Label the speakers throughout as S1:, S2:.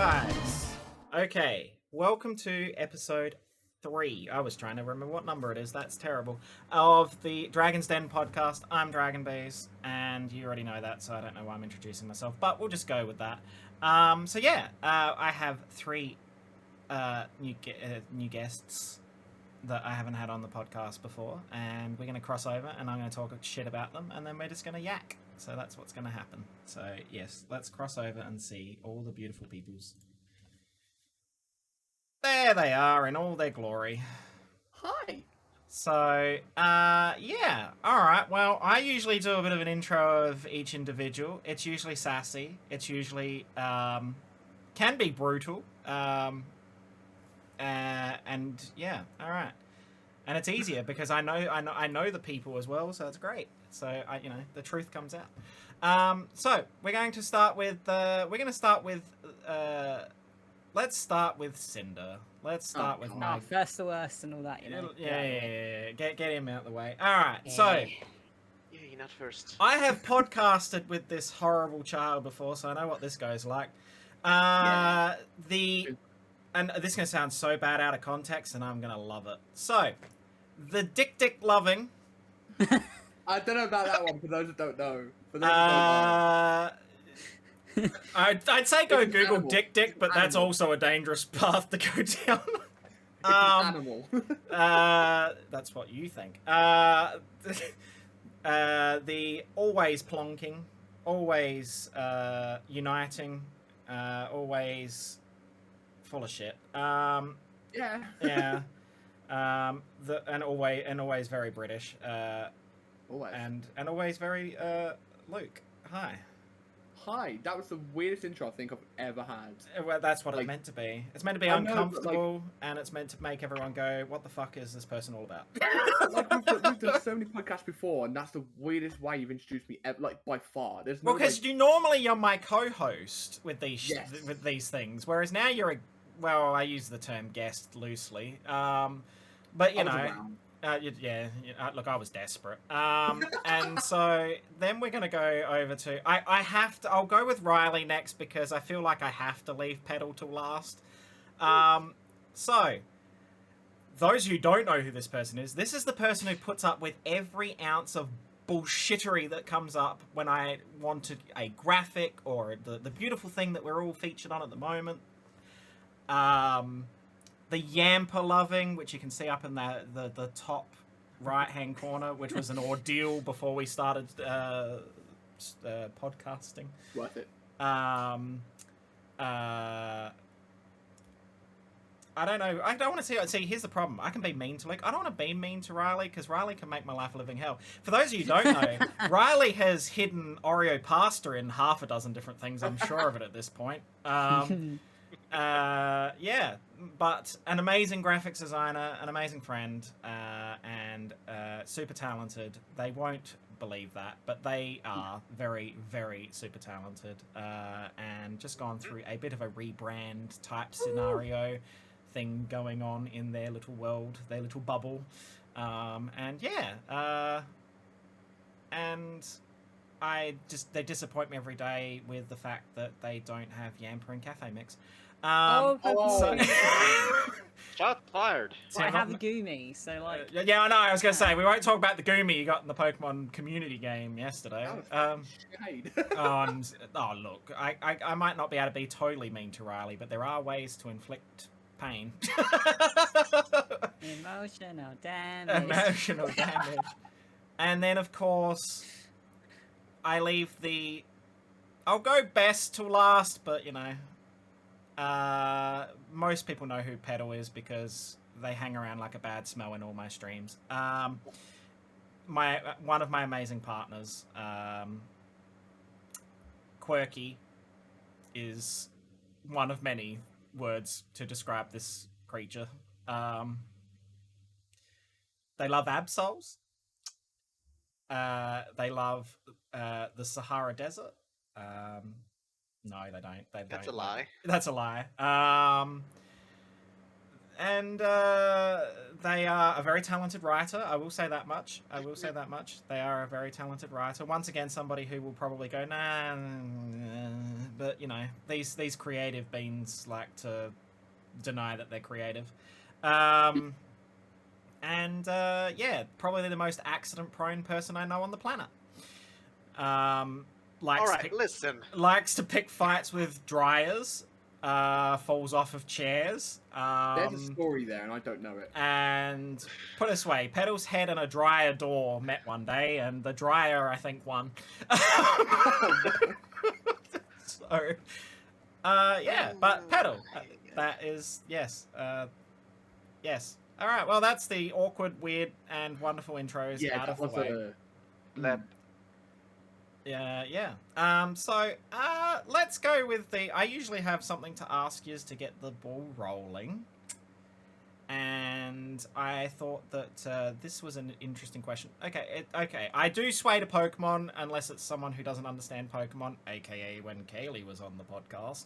S1: guys. Okay, welcome to episode 3. I was trying to remember what number it is. That's terrible. Of the Dragon's Den podcast. I'm Dragonbees, and you already know that, so I don't know why I'm introducing myself, but we'll just go with that. I have 3 new guests that I haven't had on the podcast before, and we're going to cross over, and I'm going to talk shit about them, and then we're just going to yak. So that's what's going to happen. So yes, let's cross over and see all the beautiful peoples. There they are in all their glory.
S2: Hi.
S1: So, yeah. Alright, well, I usually do a bit of an intro of each individual. It's usually sassy. It's usually, can be brutal. And yeah, alright. And it's easier because I know the people as well, so it's great. So, the truth comes out. So, we're going to start with, let's start with Cinder. Let's start with my...
S3: first the worst and all that, you know.
S1: Yeah. Get him out of the way. Alright, so...
S2: Yeah, you're not first.
S1: I have podcasted with this horrible child before, so I know what this goes like. And this is going to sound so bad out of context, and I'm going to love it. So, the dick loving...
S2: I don't know about that one, for those that don't know.
S1: I'd say go
S2: It's an
S1: Google
S2: animal.
S1: dick, but that's
S2: Animal.
S1: also a dangerous path to go down.
S2: It's an animal.
S1: That's what you think. The always plonking, always uniting, always full of shit.
S2: Yeah.
S1: Yeah. And always very British.
S2: Always.
S1: And always very Luke. Hi.
S2: Hi. That was the weirdest intro I think I've ever had.
S1: Well, that's what it's
S2: Like,
S1: meant to be. It's meant to be
S2: I know, but,
S1: uncomfortable, and it's meant to make everyone go, "What the fuck is this person all about?"
S2: We've done so many podcasts before, and that's the weirdest way you've introduced me ever, like, by far. There's no,
S1: Well, because you're my co-host with these
S2: Yes.
S1: with these things, whereas now you're I use the term guest loosely, but you
S2: I was
S1: know.
S2: around.
S1: Look, I was desperate. And so then we're going to go over to... I'll go with Riley next because I feel like I have to leave Petal till last. So, those who don't know who this person is, this is the person who puts up with every ounce of bullshittery that comes up when I wanted a graphic or the beautiful thing that we're all featured on at the moment. The Yamper loving, which you can see up in the top right-hand corner, which was an ordeal before we started podcasting.
S2: Worth it.
S1: I don't know. I don't want to see. Here's the problem. I can be mean to Luke. I don't want to be mean to Riley because Riley can make my life a living hell. For those of you who don't know, Riley has hidden Oreo pasta in half a dozen different things. I'm sure of it at this point. Yeah, but an amazing graphics designer, an amazing friend, and super talented. They won't believe that, but they are very, very super talented, and just gone through a bit of a rebrand type scenario thing going on in their little world, their little bubble, and yeah, and they disappoint me every day with the fact that they don't have Yamper and Cafe Mix.
S2: Shot fired.
S3: I have a Goomy, so like...
S1: yeah, I know, I was going to say, we won't talk about the Goomy you got in the Pokemon community game yesterday. Look, I might not be able to be totally mean to Riley, but there are ways to inflict pain.
S3: Emotional damage.
S1: Emotional damage. And then, of course, I leave I'll go best to last, but, you know... most people know who Petal is because they hang around like a bad smell in all my streams. One of my amazing partners, Quirky, is one of many words to describe this creature. They love Absols. They love the Sahara Desert. No, they don't.
S4: That's a lie.
S1: That's a lie. and they are a very talented writer. I will say that much. They are a very talented writer. Once again, somebody who will probably go, nah, but you know, these creative beans like to deny that they're creative. And yeah, probably the most accident-prone person I know on the planet. Likes to pick fights with dryers. Falls off of chairs.
S2: There's a story there, and I don't know it.
S1: And put it this way, Petal's head and a dryer door met one day, and the dryer, I think, won. So, yeah, but Petal, that is, yes, yes. All right, well, that's the awkward, weird, and wonderful intros out of the way. Yeah. So, let's go with the... I usually have something to ask you to get the ball rolling. And I thought that this was an interesting question. Okay, I do sway to Pokemon unless it's someone who doesn't understand Pokemon, aka when Kaylee was on the podcast.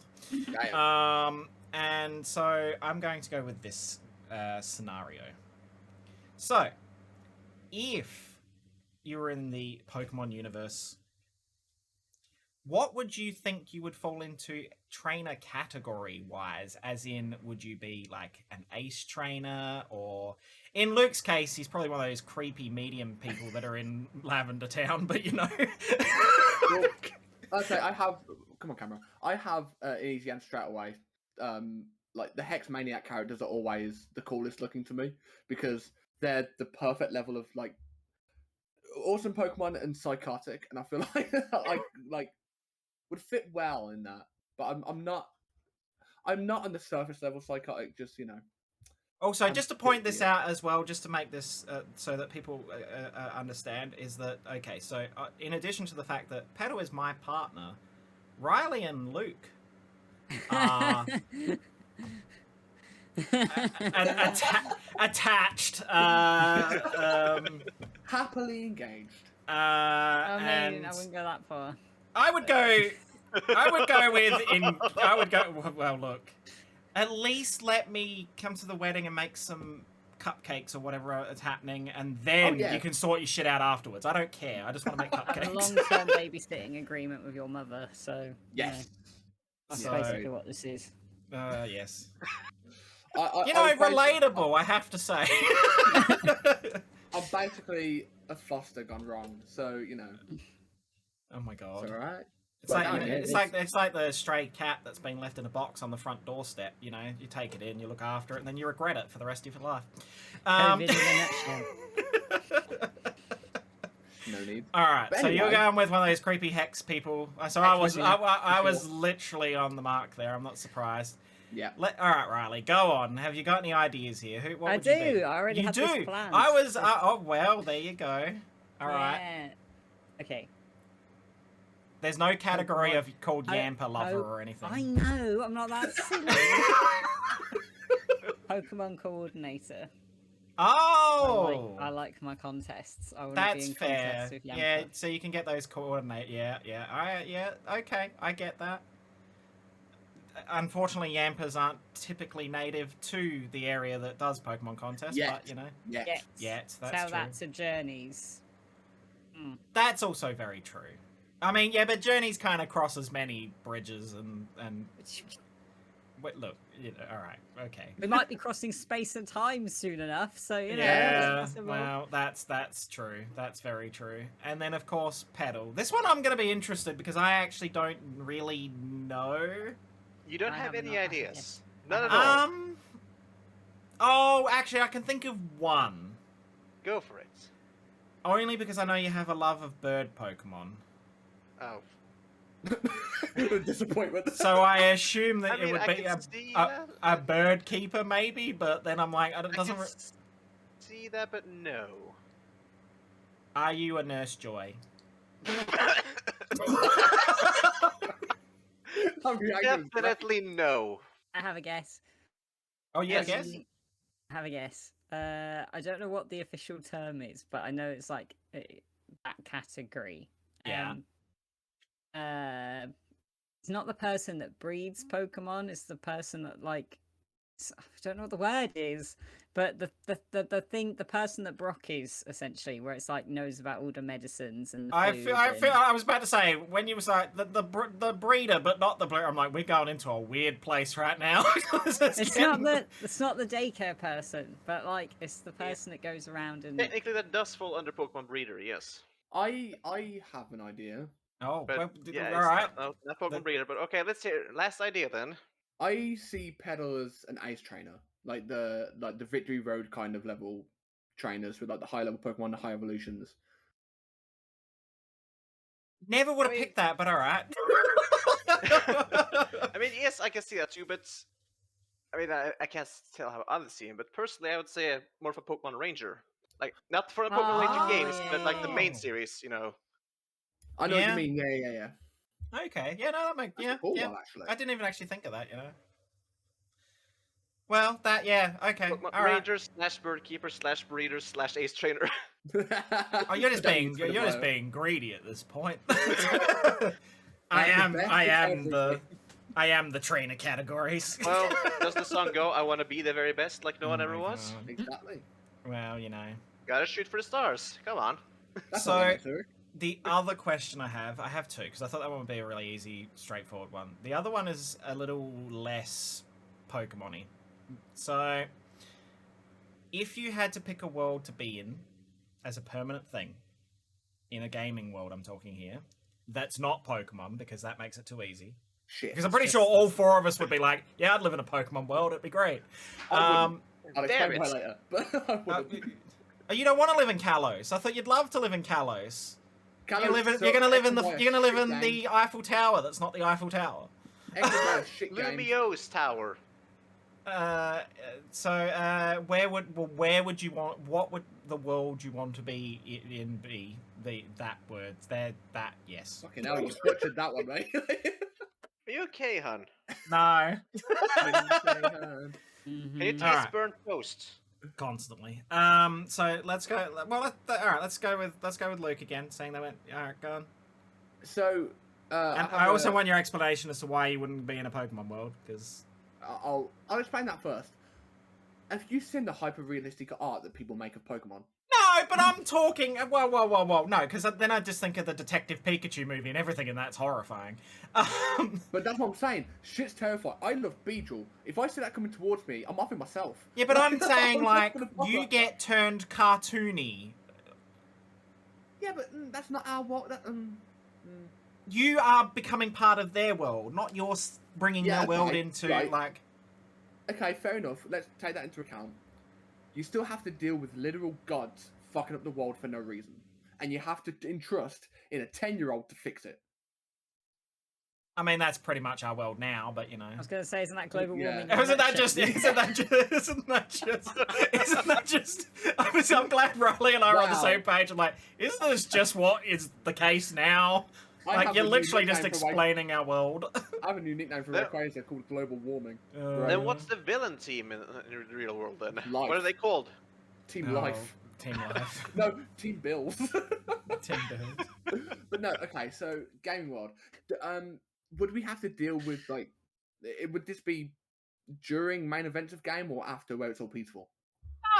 S1: And so I'm going to go with this scenario. So, if you were in the Pokemon universe, what would you think you would fall into trainer category wise? As in, would you be like an ace trainer, or in Luke's case, he's probably one of those creepy medium people that are in Lavender Town, but you know.
S2: Well, okay, I have. Come on, camera. I have an easy answer straight away. Like the Hex Maniac characters are always the coolest looking to me because they're the perfect level of like awesome Pokemon and psychotic, and I feel like I would fit well in that. But I'm not on the surface level psychotic. Just you know.
S1: Also, just to point this out as well, just to make this so that people understand, is that okay? So, in addition to the fact that Petal is my partner, Riley and Luke are attached,
S2: happily engaged.
S3: I wouldn't go that far.
S1: I would go. Well, look. At least let me come to the wedding and make some cupcakes or whatever is happening, and then you can sort your shit out afterwards. I don't care. I just want to make cupcakes.
S3: A long-term babysitting agreement with your mother, so...
S2: Yes.
S3: That's basically what this is.
S1: Yes.
S2: Relatable,
S1: I have to say.
S2: I'm basically a foster gone wrong, so, you know.
S1: Oh my god.
S2: It's alright.
S1: It's like the stray cat that's been left in a box on the front doorstep. You know, you take it in, you look after it, and then you regret it for the rest of your life.
S2: No need.
S1: All right, so
S2: anyway,
S1: you're going with one of those creepy hex people. So I was literally on the mark there. I'm not surprised.
S2: Yeah.
S1: All right, Riley, go on. Have you got any ideas here? What would you be?
S3: I already have this planned.
S1: I was. Oh well, there you go. All right.
S3: Okay.
S1: There's no category of called Yamper lover or anything.
S3: I know, I'm not that silly. Pokemon coordinator.
S1: Oh!
S3: I like my contests. I want
S1: That's
S3: to be in
S1: fair.
S3: contests with Yamper.
S1: Yeah, so you can get those coordinate. Yeah, okay, I get that. Unfortunately, Yampers aren't typically native to the area that does Pokemon contests, but you know. Yet, that's
S3: Tell
S1: true.
S3: that to Journeys.
S1: That's also very true. I mean, yeah, but Journeys kind of crosses many bridges and wait, look, all right, okay.
S3: We might be crossing space and time soon enough, so you know.
S1: Yeah, well, that's true. That's very true. And then of course, Petal. This one I'm going to be interested because I actually don't really know.
S4: You don't have any ideas?
S3: Yes.
S4: None at all.
S1: Oh, actually, I can think of one.
S4: Go for it.
S1: Only because I know you have a love of bird Pokemon.
S4: Oh.
S2: Disappointment.
S1: So I assume that it would
S4: I
S1: be a bird keeper, maybe, but then I'm like, it doesn't.
S4: See that, but no.
S1: Are you a Nurse Joy?
S4: Definitely no.
S3: I have a guess.
S1: Oh, yeah, guess?
S3: I have a guess. I don't know what the official term is, but I know it's like that category.
S1: Yeah.
S3: It's not the person that breeds Pokemon, it's the person that like I don't know what the word is, but the person that Brock is essentially, where it's like knows about all the medicines and the
S1: I
S3: food
S1: feel.
S3: and-
S1: I was about to say when you was like the breeder, but not the breeder. I'm like, we're going into a weird place right now.
S3: It's not the daycare person, but like it's the person that goes around and
S4: Technically, that does fall under Pokemon Breeder, yes.
S2: I have an idea.
S1: Oh,
S4: But
S1: well,
S4: yeah,
S1: all
S4: it's
S1: right.
S4: not Pokemon Breeder. But okay, let's hear last idea then.
S2: I see Petal as an ace trainer, like the Victory Road kind of level trainers with like the high level Pokemon, the high evolutions.
S1: Never would have
S4: I mean-
S1: picked that, but all right.
S4: I mean, yes, I can see that too, but I mean, I can't tell how others see him. But personally, I would say more of a Pokemon Ranger, like not for the Pokemon Ranger games, but like the main
S1: Oh.
S4: series. You know,
S2: I know what
S1: Yeah.
S2: you mean. Yeah.
S1: Okay, yeah, no, that makes
S2: That's
S1: yeah,
S2: a cool
S1: yeah.
S2: one, actually.
S1: I didn't even actually think of that, you know. Well, that yeah, okay,
S4: Pokemon
S1: all right.
S4: Ranger / Bird Keeper / Breeder / Ace Trainer.
S1: Oh, you're just
S2: Don't
S1: being
S2: use for the
S1: you're just
S2: bio.
S1: being greedy at this point.
S2: That's
S1: I
S2: the
S1: am
S2: best
S1: I
S2: of
S1: am the
S2: everything.
S1: I am the trainer categories.
S4: Well, does the song go? I want to be the very best, like no
S1: Oh
S4: one
S1: my
S4: ever was.
S1: God.
S2: Exactly.
S1: Well, you know.
S4: Gotta shoot for the stars. Come on.
S2: That's
S1: So-
S2: not necessary.
S1: The other question I have two, because I thought that one would be a really easy, straightforward one. The other one is a little less Pokemon-y. So, if you had to pick a world to be in as a permanent thing, in a gaming world I'm talking here, that's not Pokemon, because that makes it too easy.
S2: Shit.
S1: Because I'm pretty sure all four of us would be like, yeah, I'd live in a Pokemon world, it'd be great.
S2: I wouldn't. I'll
S4: Damn
S2: explain why
S4: it.
S2: later. But I wouldn't.
S1: You don't want to live in Kalos. I thought you'd love to live in Kalos. You're
S2: Kalos
S1: gonna
S2: sucks.
S1: live in
S2: Exomoy
S1: you're gonna live
S2: shit
S1: in
S2: game.
S1: the Eiffel Tower. That's not the Eiffel Tower.
S2: Exomoy shit game.
S4: Lumio's Tower.
S1: Where would you want? What would the world you want to be in be? That words there. That yes.
S2: Fucking hell, you butchered that one, mate.
S4: Are you okay, hun?
S1: No.
S4: Can you taste
S1: Alright.
S4: burnt toast?
S1: Constantly. So let's go. Well, all right. Let's go with Luke again, saying they went. All right, go on.
S2: So,
S1: And I also want your explanation as to why you wouldn't be in a Pokemon world, because
S2: I'll explain that first. Have you seen the hyper realistic art that people make of Pokemon?
S1: no, but I'm talking. Whoa, no, because then I just think of the Detective Pikachu movie and everything, and that's horrifying.
S2: But that's what I'm saying. Shit's terrifying. I love Beedrill. If I see that coming towards me, I'm upping myself.
S1: Yeah, but I'm saying
S2: I'm not
S1: like
S2: gonna bother.
S1: you get turned cartoony.
S2: Yeah, but that's not our what.
S1: You are becoming part of their world, not yours bringing
S2: Yeah,
S1: their world
S2: okay,
S1: into
S2: right.
S1: like.
S2: Okay, fair enough. Let's take that into account. You still have to deal with literal gods fucking up the world for no reason, and you have to entrust in a 10-year-old to fix it.
S1: I mean, that's pretty much our world now, but you know.
S3: I was going to say, isn't that global
S2: Yeah.
S3: warming? in a
S1: Isn't that
S3: nutshell?
S1: just? Isn't that just? I'm glad Riley and I are on the
S2: Wow.
S1: same page. I'm like, isn't this just what is the case now?
S2: I
S1: Like
S2: have
S1: you're
S2: a new
S1: literally just
S2: nickname for
S1: explaining our world.
S2: I have a new nickname for
S4: No.
S2: Rayquaza called global warming.
S4: Then what's the villain team in the real world then?
S2: Life.
S4: What are they called?
S2: Team
S1: Oh,
S2: Life.
S1: Team Life.
S2: No, Team Bills.
S1: Team Bills.
S2: But no, okay. So gaming world. Would we have to deal with like? Would this be during main events of game or after, where it's all peaceful?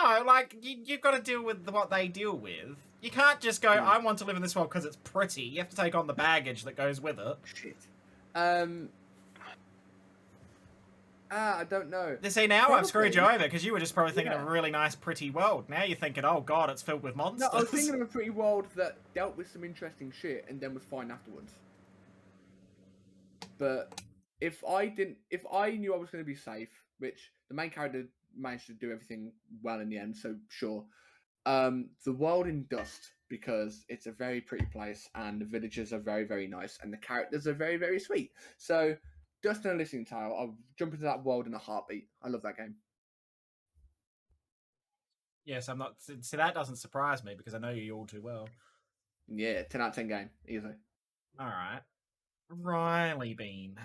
S1: No, like you've got to deal with what they deal with. You can't just go, I want to live in this world because it's pretty. You have to take on the baggage that goes with it.
S2: Shit. I don't know.
S1: See, now I've screwed you
S2: Probably.
S1: over because you were just probably thinking of a
S2: Yeah.
S1: really nice, pretty world. Now you're thinking, oh god, it's filled with
S2: No,
S1: monsters.
S2: I was thinking of a pretty world that dealt with some interesting shit and then was fine afterwards. But if I knew I was going to be safe, which the main character managed to do everything well in the end, so sure. The world in Dust, because it's a very pretty place and the villagers are very, very nice and the characters are very, very sweet. So Dust and a Listening Tale, I'll jump into that world in a heartbeat. I love that game.
S1: Yes, I'm not. See, that doesn't surprise me because I know you all too well.
S2: Yeah, 10 out of 10 game, easy.
S1: All right, Riley Bean.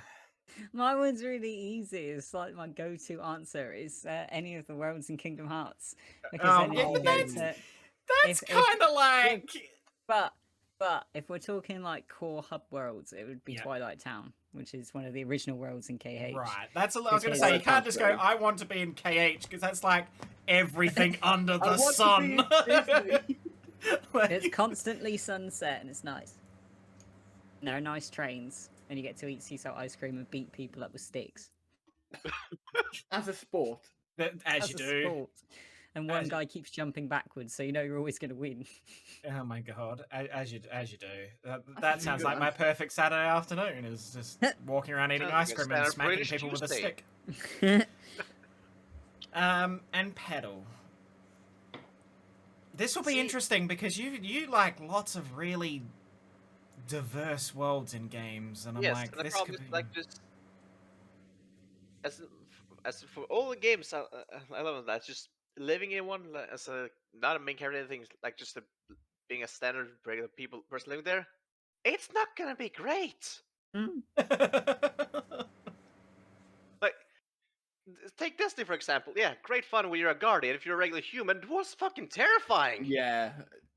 S3: My one's really easy. It's like my go-to answer is any of the worlds in Kingdom Hearts. Because
S1: Oh,
S3: then
S1: yeah,
S3: you
S1: but
S3: go
S1: that's-
S3: to-
S1: That's
S3: If-
S1: kind of like.
S3: But if we're talking like core hub worlds, it would be
S1: Yeah.
S3: Twilight Town which is one of the original worlds in KH.
S1: Right. That's I was going to
S3: Because-
S1: say, you can't just go, I want to be in KH, because that's like everything under the
S2: I want
S1: sun.
S2: to be in Disney.
S1: Like-
S3: It's constantly sunset and it's nice. And there are nice trains, and you get to eat sea salt ice cream and beat people up with sticks.
S2: As a sport.
S1: As
S3: That's
S1: you
S3: a
S1: do.
S3: sport. And one
S1: As you-
S3: guy keeps jumping backwards, so you know you're always going to win.
S1: Oh my god, as you do. That sounds like
S2: good.
S1: my perfect Saturday afternoon, is just walking around eating
S4: Sounds
S1: ice
S4: like a
S1: cream and
S4: standard
S1: smacking
S4: British
S1: people with a
S4: Tuesday.
S1: stick. And Petal. This will be
S4: See-
S1: interesting because you like lots of really diverse worlds in games, and I'm
S4: Yes,
S1: like,
S4: and the
S1: this
S4: problem
S1: could
S4: is
S1: be...
S4: like just as for all the games, I love that. Just living in one as a not a main character, anything like just being a standard regular person living there. It's not gonna be great. Like take Destiny for example. Yeah, great fun when you're a guardian. If you're a regular human, it was fucking terrifying.
S2: Yeah,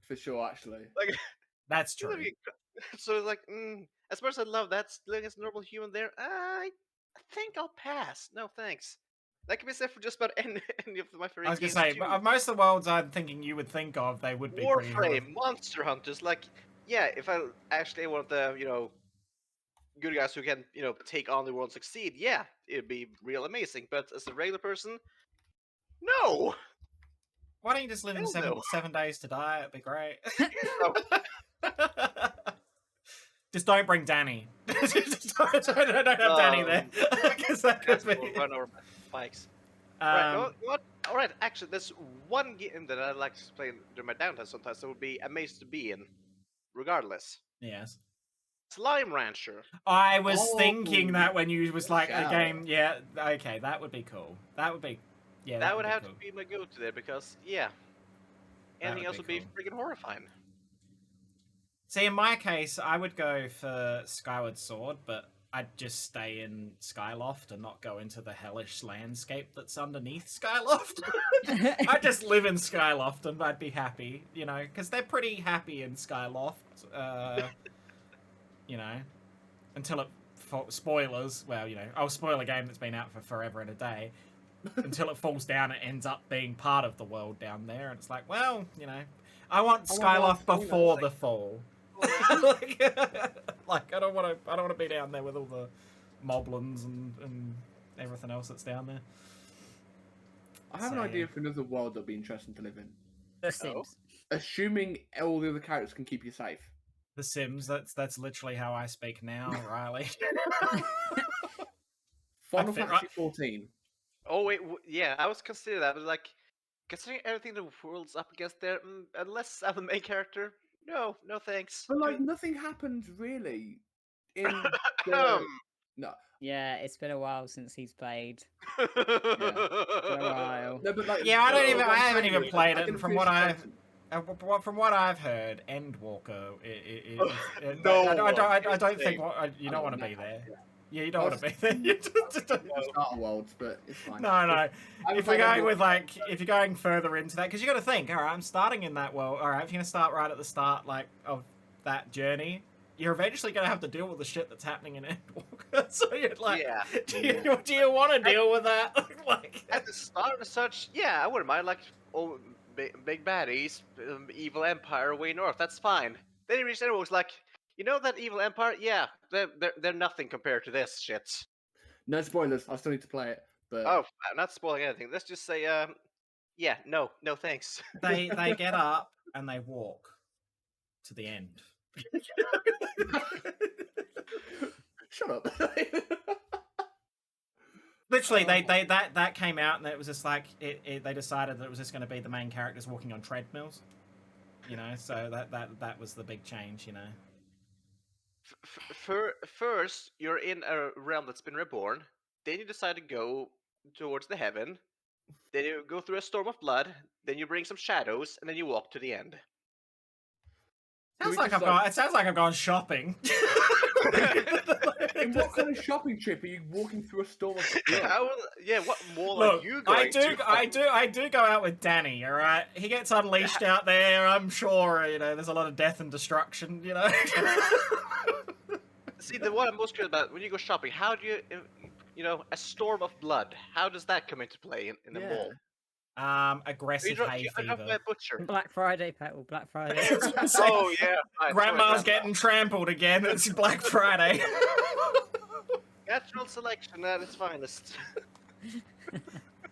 S2: for sure, actually.
S4: Like
S1: That's true.
S4: so like, as much as I love that, living as a normal human there, I think I'll pass. No thanks. That can be said for just about any of my favorite
S1: I was gonna
S4: games
S1: say,
S4: too.
S1: but most of the worlds I'm thinking you would think of, they would be pretty
S4: Warframe, Monster Hunters, like, yeah, if I actually want the, good guys who can, take on the world and succeed, yeah, it'd be real amazing. But as a regular person, no!
S1: Why don't you just live in
S4: Hell no.
S1: 7 days to die? It'd be great.
S4: No.
S1: Just don't bring Danny. Just don't have Danny there. Because that could
S4: Guys
S1: be.
S4: will run over my bikes. Right,
S1: Um,
S4: what? Alright, actually, there's one game that I like to play during my downtime sometimes that would be amazing to be in, regardless.
S1: yes.
S4: Slime Rancher.
S1: I was
S2: Oh,
S1: thinking that when you was like a
S2: shout.
S1: game. Yeah, okay, that would be cool. That would be. Yeah,
S4: That would
S1: be
S4: have
S1: cool.
S4: to be my go-to there because, yeah,
S1: That
S4: anything
S1: would
S4: else
S1: be
S4: would be freaking horrifying.
S1: See, in my case, I would go for Skyward Sword, but I'd just stay in Skyloft and not go into the hellish landscape that's underneath Skyloft. I'd just live in Skyloft and I'd be happy, because they're pretty happy in Skyloft. Until it... Spoilers, well, I'll spoil a game that's been out for forever and a day. Until it falls down, it ends up being part of the world down there, and it's like, well, I want Skyloft before the fall. like I don't want to be down there with all the moblins and everything else that's down there.
S2: I have an
S1: So-
S2: idea for another world that'd be interesting to live in.
S3: The Sims.
S2: Assuming all the other characters can keep you safe.
S1: The Sims, that's literally how I speak now, Riley.
S2: Final
S1: fit
S2: Fantasy 14.
S4: Oh wait, yeah, I was considering that, but like, considering everything the world's up against there, unless I'm the main character, no thanks.
S2: But like nothing happens really in the...
S4: Um.
S2: No.
S3: Yeah, it's been a while since he's played.
S4: Yeah.
S3: Been a while.
S2: No, but like
S1: Yeah, I don't
S2: no,
S1: even-
S2: what
S1: I
S2: I'm
S1: haven't
S2: saying
S1: even
S2: is,
S1: played
S2: I
S1: it,
S2: can
S1: and from
S2: finish
S1: what
S2: the
S1: I've-
S2: sentence.
S1: From what I've heard, Endwalker.
S2: No,
S1: I don't think you
S2: I
S1: don't want to
S2: know.
S1: be there. Yeah, you don't
S2: I
S1: want to be there. You just don't-
S2: The Starter Worlds, but it's fine.
S1: No.
S2: I
S1: If
S2: played
S1: we're going
S2: Endwalker.
S1: with if you're going further into that, because you got to think. All right, I'm starting in that world. All right, if you're gonna start right at the start, of that journey, you're eventually gonna have to deal with the shit that's happening in Endwalker. So you're like,
S4: Yeah.
S1: do you want to deal with that?
S4: At the start as such, yeah, I wouldn't mind. Like, oh, big baddies, evil empire way north. That's fine. Then he reached there, was like, that evil empire? Yeah, they're nothing compared to this shit.
S2: No spoilers. I still need to play it. But
S4: Oh, I'm not spoiling anything. Let's just say, yeah, no thanks.
S1: they get up and they walk to the end.
S2: shut up.
S1: Literally, that came out, and it was just like they decided that it was just going to be the main characters walking on treadmills, So that was the big change,
S4: First, you're in a realm that's been reborn. Then you decide to go towards the heaven. Then you go through a storm of blood. Then you bring some shadows, and then you walk to the end.
S1: Sounds
S2: we
S1: like
S2: just,
S1: it sounds like I've gone shopping.
S2: In what kind of shopping trip are you walking through a storm of blood?
S4: What mall
S1: Look,
S4: are you going to?
S1: I do go out with Danny. All right, he gets unleashed out there. I'm sure there's a lot of death and destruction.
S4: See, the one I'm most curious about, when you go shopping, how do a storm of blood, how does that come into play in the mall?
S1: Aggressive hay
S4: I drove by
S1: fever.
S4: a butcher.
S3: Black Friday, Petal. Black Friday.
S4: Oh, yeah. Right,
S1: Grandma's
S4: sorry,
S1: getting trampled again. It's Black Friday.
S4: Natural selection at its finest.
S2: Oh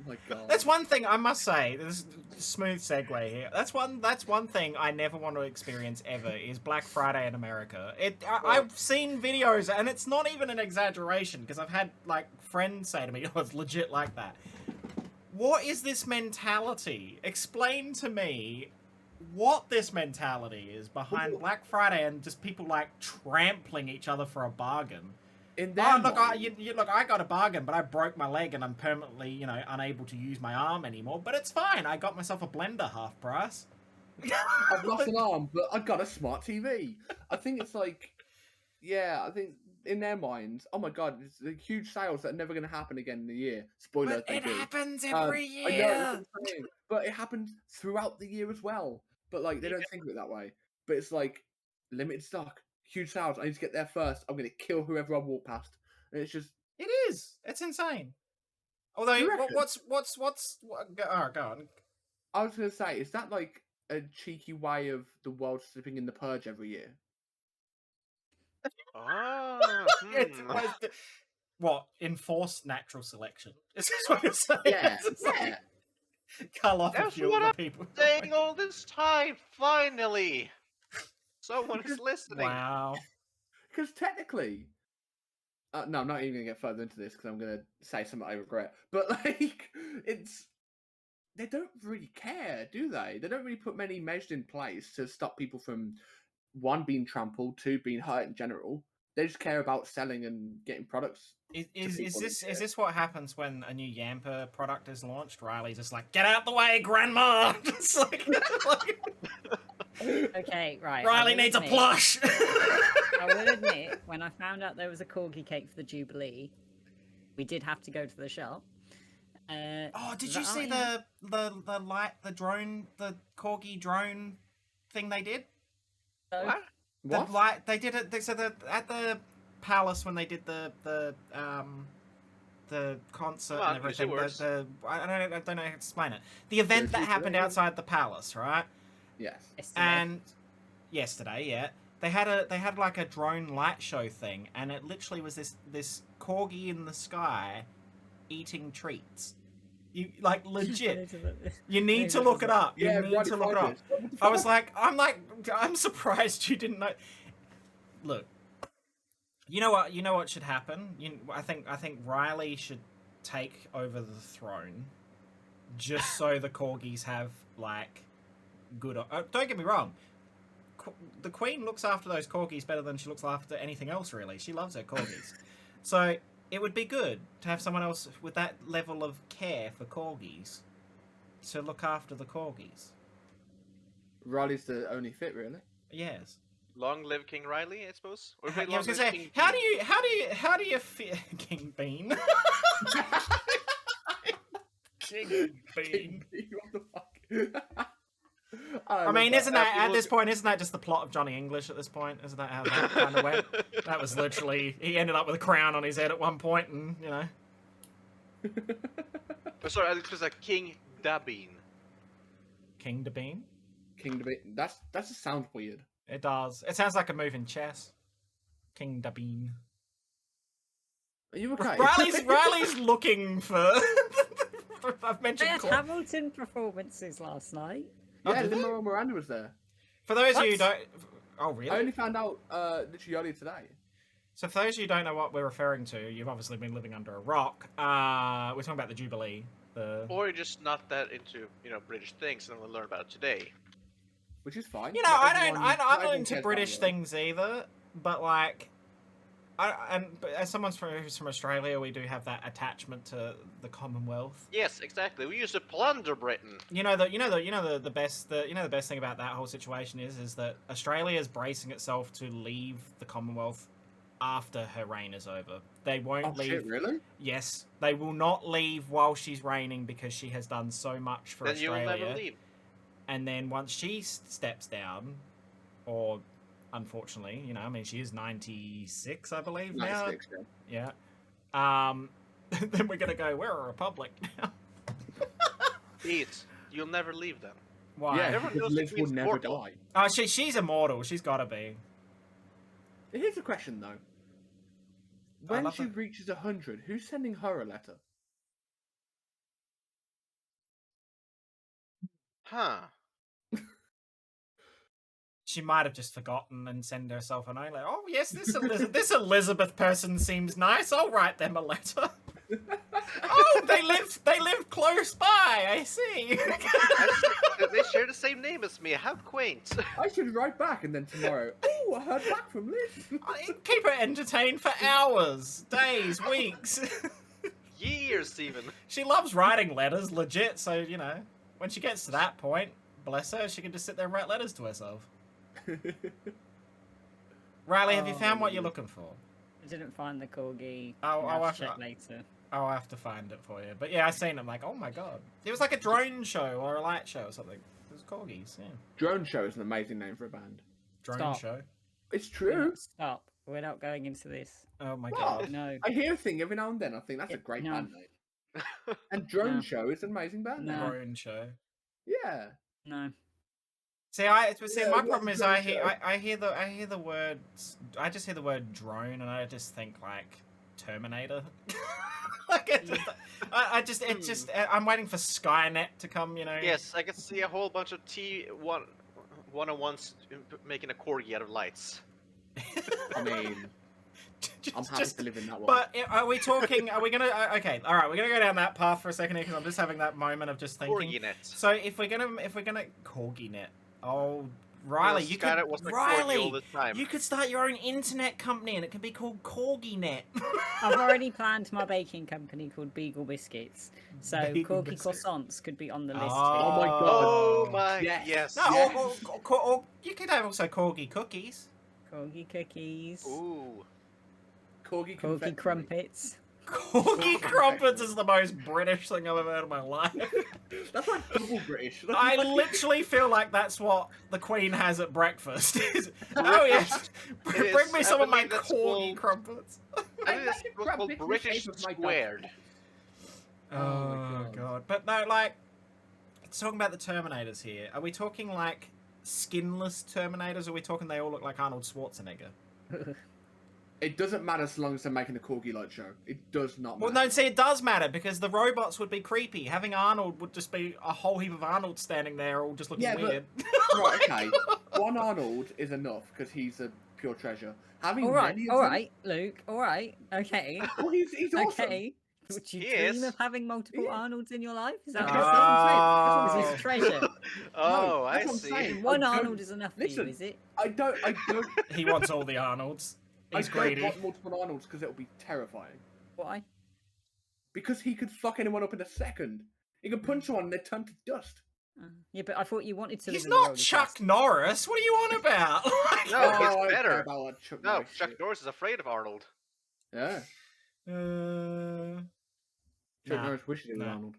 S2: my god.
S1: That's one thing I must say. This is a smooth segue here. That's one thing I never want to experience ever is Black Friday in America. I've seen videos and it's not even an exaggeration because I've had like friends say to me, "Oh, it's legit like that." What is this mentality? Explain to me what this mentality is behind Black Friday and just people like trampling each other for a bargain.
S2: In their
S1: Look,
S2: mind,
S1: look, I got a bargain, but I broke my leg and I'm permanently, unable to use my arm anymore. But it's fine. I got myself a blender half price.
S2: I've lost an arm, but I got a smart TV. I think it's like, I think in their minds, oh my god, it's the huge sales that are never going to happen again in the year. Spoiler,
S1: But
S2: they
S1: it
S2: do.
S1: happens every
S2: I know,
S1: year.
S2: that's what I'm saying, but it happens throughout the year as well. But like, they don't think of it that way. But it's like limited stock, huge sales. I need to get there first. I'm going to kill whoever I walk past, and it's just
S1: It is. It's insane. Although,
S2: You reckon?
S1: go on.
S2: I was going to say, is that like a cheeky way of the world slipping in the purge every year?
S4: Oh,
S1: It's what enforced natural selection? Is this what you're saying?
S2: Yeah,
S1: It's like,
S2: yeah.
S1: cull off a
S4: That's
S1: few
S4: what
S1: of
S4: I'm
S1: the people.
S4: saying all this time, finally! Someone is listening.
S1: Wow.
S2: Because technically, no, I'm not even going to get further into this because I'm going to say something I regret. But like, they don't really care, do they? They don't really put many measures in place to stop people from, one, being trampled, two, being hurt in general. They just care about selling and getting products.
S1: Is
S2: people
S1: this what happens when a new Yamper product is launched? Riley's just like, get out the way, Grandma! Just like
S3: Okay, right.
S1: Riley needs a plush.
S3: I will admit, when I found out there was a corgi cake for the Jubilee, we did have to go to the shop.
S1: Oh, did you see the corgi drone thing they did?
S4: What?
S2: What?
S1: They did it. So at the palace when they did the concert
S4: Come on,
S1: and
S4: use your
S1: everything.
S4: words.
S1: I don't know how to explain it. The event that happened outside the palace, right?
S2: Yes.
S1: And yesterday, yeah, they had like a drone light show thing, and it literally was this corgi in the sky eating treats. You like legit. You need to look it up. You need to look it up. I'm surprised you didn't know. Look, you know what should happen. I think Riley should take over the throne, just so the corgis have like good. Don't get me wrong. The Queen looks after those corgis better than she looks after anything else. Really, she loves her corgis. So it would be good to have someone else with that level of care for corgis to look after the corgis.
S2: Riley's the only fit, really.
S1: Yes.
S4: Long live King Riley, I suppose. Or
S1: I
S4: long
S1: was gonna
S4: live
S1: say,
S4: King
S1: how
S4: Bean.
S1: do you fit King Bean? King Bean.
S2: What the fuck?
S1: I mean, isn't that just the plot of Johnny English at this point? Isn't that how that kind of went? That was literally, he ended up with a crown on his head at one point, and
S4: Oh, sorry, it was like King Dabine.
S1: King de Bean.
S2: King to be. That just sounds weird.
S1: It does. It sounds like a move in chess. King de Bean.
S2: Are you okay?
S1: Riley's looking for. I've
S3: They
S1: mentioned.
S3: had Hamilton performances last night.
S2: Yeah,
S1: did they?
S2: Lin-Manuel Miranda was there.
S1: For those of you who
S3: What?
S1: don't. Oh, really?
S2: I only found out literally earlier today.
S1: So for those of you who don't know what we're referring to, you've obviously been living under a rock. We're talking about the Jubilee.
S4: Or you're just not that into, British things and we'll learn about it today.
S2: Which is fine.
S1: I'm
S2: Not
S1: not
S2: everyone
S1: into
S2: cares
S1: British
S2: about it.
S1: things either, but but as someone who's from Australia, we do have that attachment to the Commonwealth.
S4: Yes, exactly. We used to plunder Britain.
S1: The best thing about that whole situation is that Australia is bracing itself to leave the Commonwealth after her reign is over. They won't
S2: Oh
S1: leave.
S2: shit! Really?
S1: Yes, they will not leave while she's reigning because she has done so much for
S4: Then you
S1: Australia.
S4: will never leave.
S1: And then once she steps down, or unfortunately. You know, I mean, she is 96, I believe, now.
S2: 96, yeah.
S1: Yeah. Then we're gonna go, we're a republic now.
S4: Eat. You'll never leave them.
S1: Why?
S2: Yeah,
S4: Everyone
S2: because
S4: knows the
S2: Liz will
S4: Queen's
S2: never
S4: mortal.
S2: die.
S1: Oh, she's immortal. She's gotta be.
S2: Here's a question, though.
S1: I
S2: When
S1: love
S2: she
S1: it.
S2: reaches 100, who's sending her a letter?
S4: Huh.
S1: She might have just forgotten and send herself a note like, oh yes, this Elizabeth person seems nice. I'll write them a letter. Oh, they live close by. I see.
S4: They share the same name as me. How quaint.
S2: I should write back, and then tomorrow, oh, I heard back from Liz.
S1: Keep her entertained for hours, days, weeks.
S4: Years, even.
S1: She loves writing letters, legit. So you know, when she gets to that point, bless her, she can just sit there and write letters to herself. Riley, have you found what you're looking for?
S3: I didn't find the corgi.
S1: Oh,
S3: I'll
S1: I'll
S3: check later.
S1: I'll have to find it for you. But yeah, I seen it. I'm like, oh my god. It was like a drone show or a light show or something. It was corgis, yeah.
S2: Drone Show is an amazing name for a band.
S1: Drone
S3: Stop.
S1: show.
S2: It's true.
S3: Stop. We're not going into this.
S1: Oh my
S2: What?
S1: god.
S3: No.
S2: I hear a thing every now and then. I think that's a great
S3: No.
S2: band name. And Drone
S3: No.
S2: Show is an amazing band
S3: No.
S2: name.
S1: Drone show.
S2: Yeah.
S3: No.
S1: See,
S2: Yeah,
S1: my
S2: like
S1: problem is
S2: drone
S1: I hear
S2: show.
S1: I hear the words. I just hear the word drone and I just think like Terminator. Like I'm waiting for Skynet to come. You know.
S4: Yes, I can see a whole bunch of T101s making a corgi out of lights.
S2: I mean, I'm happy
S1: Just-
S2: to live in that one.
S1: But are we talking? Are we gonna? Okay, all right. We're gonna go down that path for a second here because I'm just having that moment of just thinking.
S4: Corgi net.
S1: So if we're gonna corgi net, oh Riley, you
S4: Skynet
S1: could
S4: was the corgi all
S1: Riley,
S4: the time.
S1: you could start your own internet company and it could be called Corgi Net.
S3: I've already planned my baking company called Beagle Biscuits. So
S1: Beagle
S3: corgi
S1: Biscuits.
S3: croissants could be on the list
S2: Oh my
S3: too.
S2: God.
S4: Oh my,
S2: Yes.
S4: yes.
S1: No,
S2: Yes.
S1: or you could have also Corgi cookies.
S3: Corgi cookies.
S4: Ooh.
S2: Corgi
S3: Corgi
S2: confetti.
S3: crumpets.
S1: Corgi crumpets is the most British thing I've ever heard in my life.
S2: That's like double British. That's
S1: I
S2: like-
S1: literally feel like that's what the Queen has at breakfast. Oh yes,
S4: It is.
S1: bring me
S4: I
S1: some of my
S4: believe that's
S1: Corgi
S4: called-
S1: crumpets.
S4: I think
S2: like
S4: it's
S2: a crab
S4: called
S2: bit in the
S4: British
S2: shape of my dog.
S4: squared.
S1: Oh,
S2: Oh my
S1: god.
S2: God.
S1: But no, like, it's talking about the Terminators here. Are we talking like skinless Terminators? Or are we talking they all look like Arnold Schwarzenegger?
S2: It doesn't matter so long as they're making a corgi light show. It does not matter.
S1: Well, no, see, it does matter because the robots would be creepy. Having Arnold would just be a whole heap of Arnold standing there, all just looking
S2: Yeah, but-
S1: weird.
S2: Right, okay. One Arnold is enough because he's a pure treasure. Having
S3: All right,
S2: many of
S3: all
S2: them-
S3: right, Luke. All right, okay,
S2: Well, he's awesome.
S3: okay. Would you
S4: He
S3: dream
S4: is.
S3: of having multiple
S2: Yeah.
S3: Arnolds in your life? Is that
S2: That's
S3: what
S2: what
S3: you're
S2: I'm
S3: saying? Is this treasure?
S4: Oh, I
S2: that's what I'm
S4: see.
S2: saying.
S3: One
S2: I don't-
S3: Arnold is enough for
S2: listen.
S3: you, is it?
S2: I don't.
S1: He wants all the Arnolds. He's
S2: I
S1: greedy.
S2: don't want multiple Arnolds because it'll be terrifying.
S3: Why?
S2: Because he could fuck anyone up in a second. He could punch someone and they'd turn to dust.
S3: Yeah, but I thought you wanted to.
S1: He's
S3: live in the world
S1: not
S3: of
S1: Chuck
S3: dust.
S1: Norris. What are you on about?
S4: No,
S2: Oh,
S4: he's
S2: I don't care
S4: better.
S2: about all that Chuck
S4: No,
S2: Norris
S4: Chuck
S2: shit.
S4: Norris is afraid of Arnold.
S2: Yeah. Chuck
S1: Nah,
S2: Norris wishes he was
S1: nah.
S2: Arnold.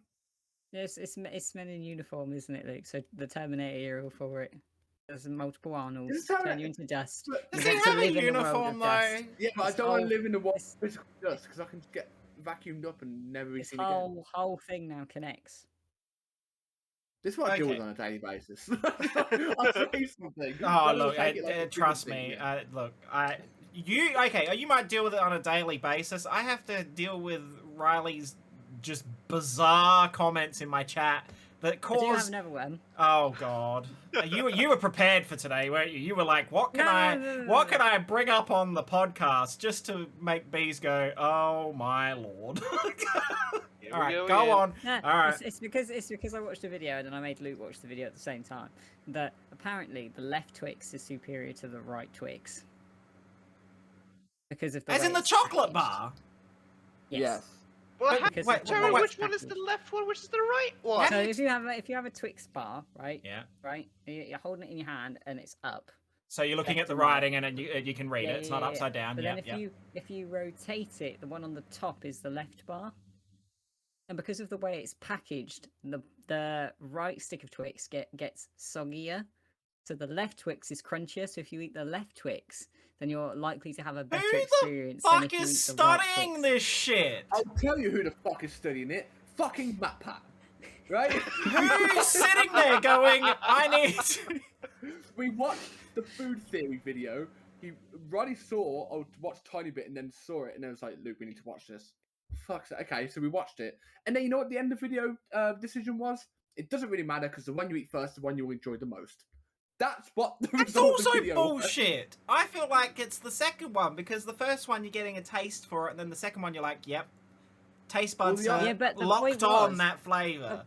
S3: Yes, it's men in uniform, isn't it, Luke? So the Terminator, you're all for it. There's multiple Arnolds.
S2: Is
S3: Turn
S2: Terminator-
S3: you into dust.
S2: But-
S1: Does
S3: You
S1: he
S3: want to
S1: have a
S3: live in the world of
S1: uniform though?
S3: dust.
S2: Yeah, but I
S3: This
S2: don't want to
S3: whole-
S2: live in the world
S3: this-
S2: of physical dust because I can get vacuumed up and never be
S3: This
S2: seen again.
S3: whole thing now connects.
S2: This is what I deal with
S1: Okay.
S2: on a daily basis. I'll say something.
S1: Oh
S2: Don't
S1: look,
S2: take it like a
S1: trust
S2: given
S1: me.
S2: thing.
S1: Look, you might deal with it on a daily basis. I have to deal with Riley's just bizarre comments in my chat that
S3: I do have
S1: cause.
S3: another one.
S1: Oh god, you were prepared for today, weren't you? You were like, what can
S3: No.
S1: what can I bring up on the podcast just to make bees go, oh my lord.
S4: Here
S1: All
S4: we
S1: right,
S4: go
S1: go
S4: again.
S1: on.
S3: No,
S1: All right.
S3: it's because I watched a video and then I made Luke watch the video at the same time. That apparently the left Twix is superior to the right Twix because of the
S1: As
S3: way
S1: in the
S3: it's
S1: chocolate
S3: packaged.
S1: bar.
S3: Yes.
S4: Well,
S1: Wait,
S4: how
S3: because
S1: wait,
S3: of the
S4: determine
S3: way
S1: wait,
S3: it's
S4: which one is the
S3: packaged.
S4: left one, which is the right one?
S3: So if you have a Twix bar, right,
S1: Yeah.
S3: right, you're holding it in your hand and it's up.
S1: So you're looking
S3: Left
S1: at the
S3: and right.
S1: writing and then you can read
S3: Yeah,
S1: it. It's
S3: yeah,
S1: not
S3: yeah,
S1: upside down.
S3: But
S1: Yeah,
S3: then if you rotate it, the one on the top is the left bar. And because of the way it's packaged, the right stick of Twix gets soggier So the left Twix is crunchier. So if you eat the left Twix, then you're likely to have a better
S1: Who the
S3: experience than
S1: fuck
S3: if you
S1: is
S3: eat the right
S1: studying
S3: Twix.
S1: this shit?
S2: I'll tell you who the fuck is studying it. Fucking MatPat. Right?
S1: Who's sitting there going, I need to...
S2: We watched the food theory video. Ronnie saw, or watched a tiny bit and then saw it, and then was like, Luke, we need to watch this. Fuck's sake. Okay, so we watched it. And then you know what the end of the video decision was? It doesn't really matter because the one you eat first is the one you'll enjoy the most. That's what the
S1: That's
S2: result of
S1: also
S2: the video was.
S1: bullshit. I feel like it's the second one because the first one you're getting a taste for it, and then the second one you're like, yep, taste buds
S2: Well,
S1: are
S3: yeah, but the
S1: locked
S3: point
S1: on
S3: was-
S1: that flavour.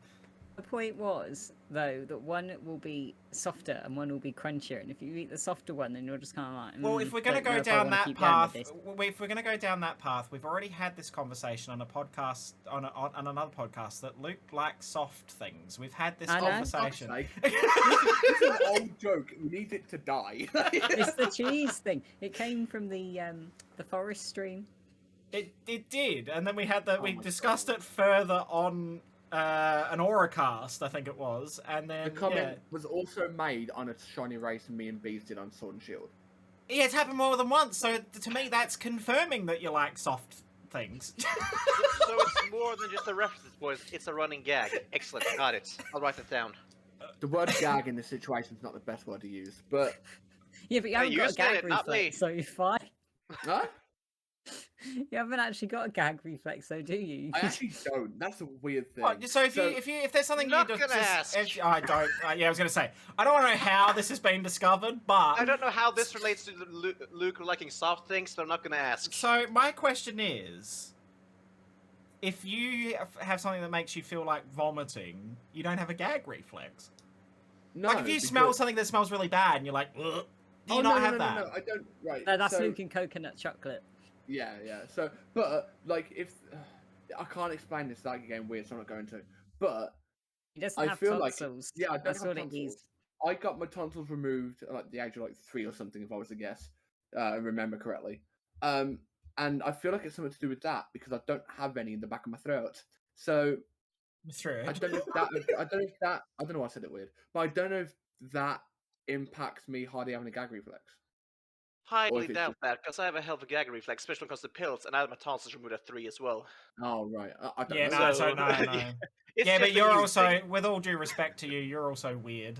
S3: The point was, though, that one will be softer and one will be crunchier. And if you eat the softer one, then you're just kind of like.
S1: Well, if we're going to
S3: don't know
S1: go
S3: if I
S1: down
S3: wanna
S1: that
S3: keep going with
S1: path,
S3: this."
S1: if we're going to go down that path, we've already had this conversation on a podcast on another podcast that Luke likes soft things. We've had this
S3: I know.
S1: conversation.
S2: Fuck's sake. This is an old joke. We need it to die.
S3: It's the cheese thing. It came from the forest stream.
S1: It did, and then we had we
S2: my
S1: discussed
S2: God.
S1: it further on an Auracast, I think it was, and then
S2: The comment was also made on a shiny race and me and Bees did on Sword and Shield.
S1: yeah, it's happened more than once. So to me, that's confirming that you like soft things.
S4: So it's more than just a reference, boys. It's a running gag. Excellent. Got it. I'll write it down.
S2: The word gag in this situation is not the best word to use, but
S3: Yeah, but you
S4: Hey,
S3: haven't
S4: you
S3: got a
S4: said
S3: gag
S4: it, not me.
S3: reflex, so you're fine.
S2: huh?
S3: You haven't actually got a gag reflex, so do you?
S2: I actually don't. That's a weird thing.
S1: What, so if there's something
S4: Not
S1: you
S4: gonna ask.
S1: I don't. Yeah, I was gonna say I don't want to know how this has been discovered, but
S4: I don't know how this relates to Luke liking soft things, so I'm not gonna ask.
S1: So my question is, if you have something that makes you feel like vomiting, you don't have a gag reflex.
S2: no,
S1: Like if you smell
S2: because-
S1: something that smells really bad and you're like, ugh, do you
S2: Oh,
S1: not
S2: no,
S1: have
S2: no,
S1: that?
S2: No, I don't. Right.
S3: No, that's
S2: so,
S3: Luke and coconut chocolate.
S2: Yeah, yeah. So, but like, if I can't explain this, like again weird, so I'm not going to. But
S3: He doesn't
S2: I
S3: have
S2: feel like
S3: tonsils.
S2: yeah, I don't
S3: That's
S2: have
S3: what it
S2: tonsils.
S3: is.
S2: I got my tonsils removed at like the age of like 3 or something, if I was to guess, remember correctly. And I feel like it's something to do with that because I don't have any in the back of my throat. So
S1: Through
S2: I
S1: it.
S2: don't know if that. I don't know if that. I don't know why I said it weird, but I don't know if that impacts me hardly having a gag reflex. Or
S4: Highly
S2: if it's
S4: doubt that, because I have a hell of a gag reflex, especially when it comes to pills, and I have my tonsils removed at 3 as well.
S2: Oh right, I don't
S1: Yeah,
S2: know.
S1: no,
S4: So-
S1: so no.
S4: It's
S1: Yeah,
S4: just
S1: but
S4: a
S1: you're
S4: you
S1: also,
S4: thing.
S1: with all due respect to you, you're also weird.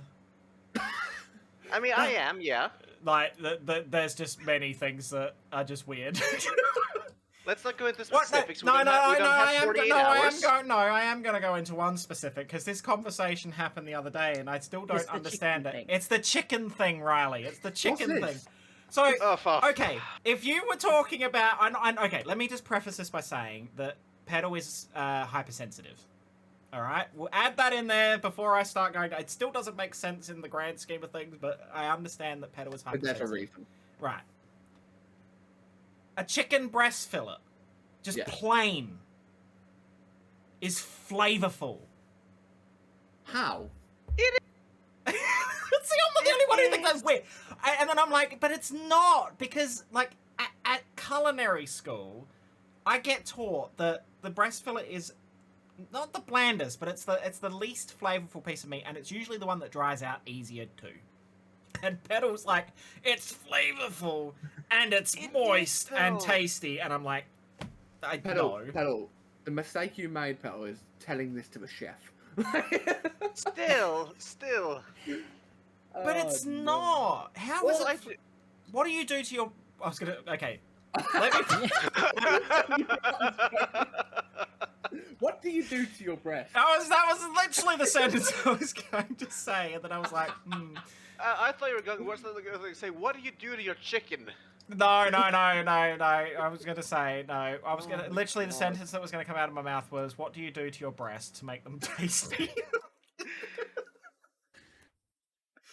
S4: I mean, I am, yeah.
S1: Like, there's just many things that are just weird.
S4: Let's not go into
S1: What?
S4: specifics.
S1: No,
S4: we don't have, we don't have
S1: I am.
S4: 48
S1: No, I am
S4: hours.
S1: going. No, I am going to go into one specific because this conversation happened the other day, and I still don't
S3: It's the
S1: understand it.
S3: chicken thing.
S1: It's the chicken thing, Riley. It's the chicken thing.
S2: this?
S1: So,
S4: Oh, fuck.
S1: okay, if you were talking about, okay, let me just preface this by saying that Petal is hypersensitive. All right, we'll add that in there before I start going. It still doesn't make sense in the grand scheme of things, but I understand that Petal is
S2: But there's a
S1: hypersensitive.
S2: reason.
S1: Right. A chicken breast fillet, just
S2: Yes.
S1: plain, is flavorful.
S2: How?
S1: See, I'm the only one who thinks that's weird. And then I'm like, but it's not, because, like, at culinary school, I get taught that the breast fillet is not the blandest, but it's the least flavorful piece of meat, and it's usually the one that dries out easier too. And Petal's like, it's flavorful, and it's
S4: It is
S1: moist and
S4: though.
S1: tasty, and I'm like, I
S2: Petal,
S1: know.
S2: Petal. The mistake you made, Petal, is telling this to a chef.
S4: Still.
S1: But it's not. How is
S4: Well,
S1: it? What do you do to your? I was gonna. Okay. Let me.
S2: What do you do to your breast?
S1: That was literally the sentence I was going to say, and then I was like,
S4: I thought you were going to say, what do you do to your chicken?
S1: no. I was gonna say no. I was gonna
S2: Oh,
S1: literally the
S2: God.
S1: sentence that was gonna come out of my mouth was, "What do you do to your breasts to make them tasty?"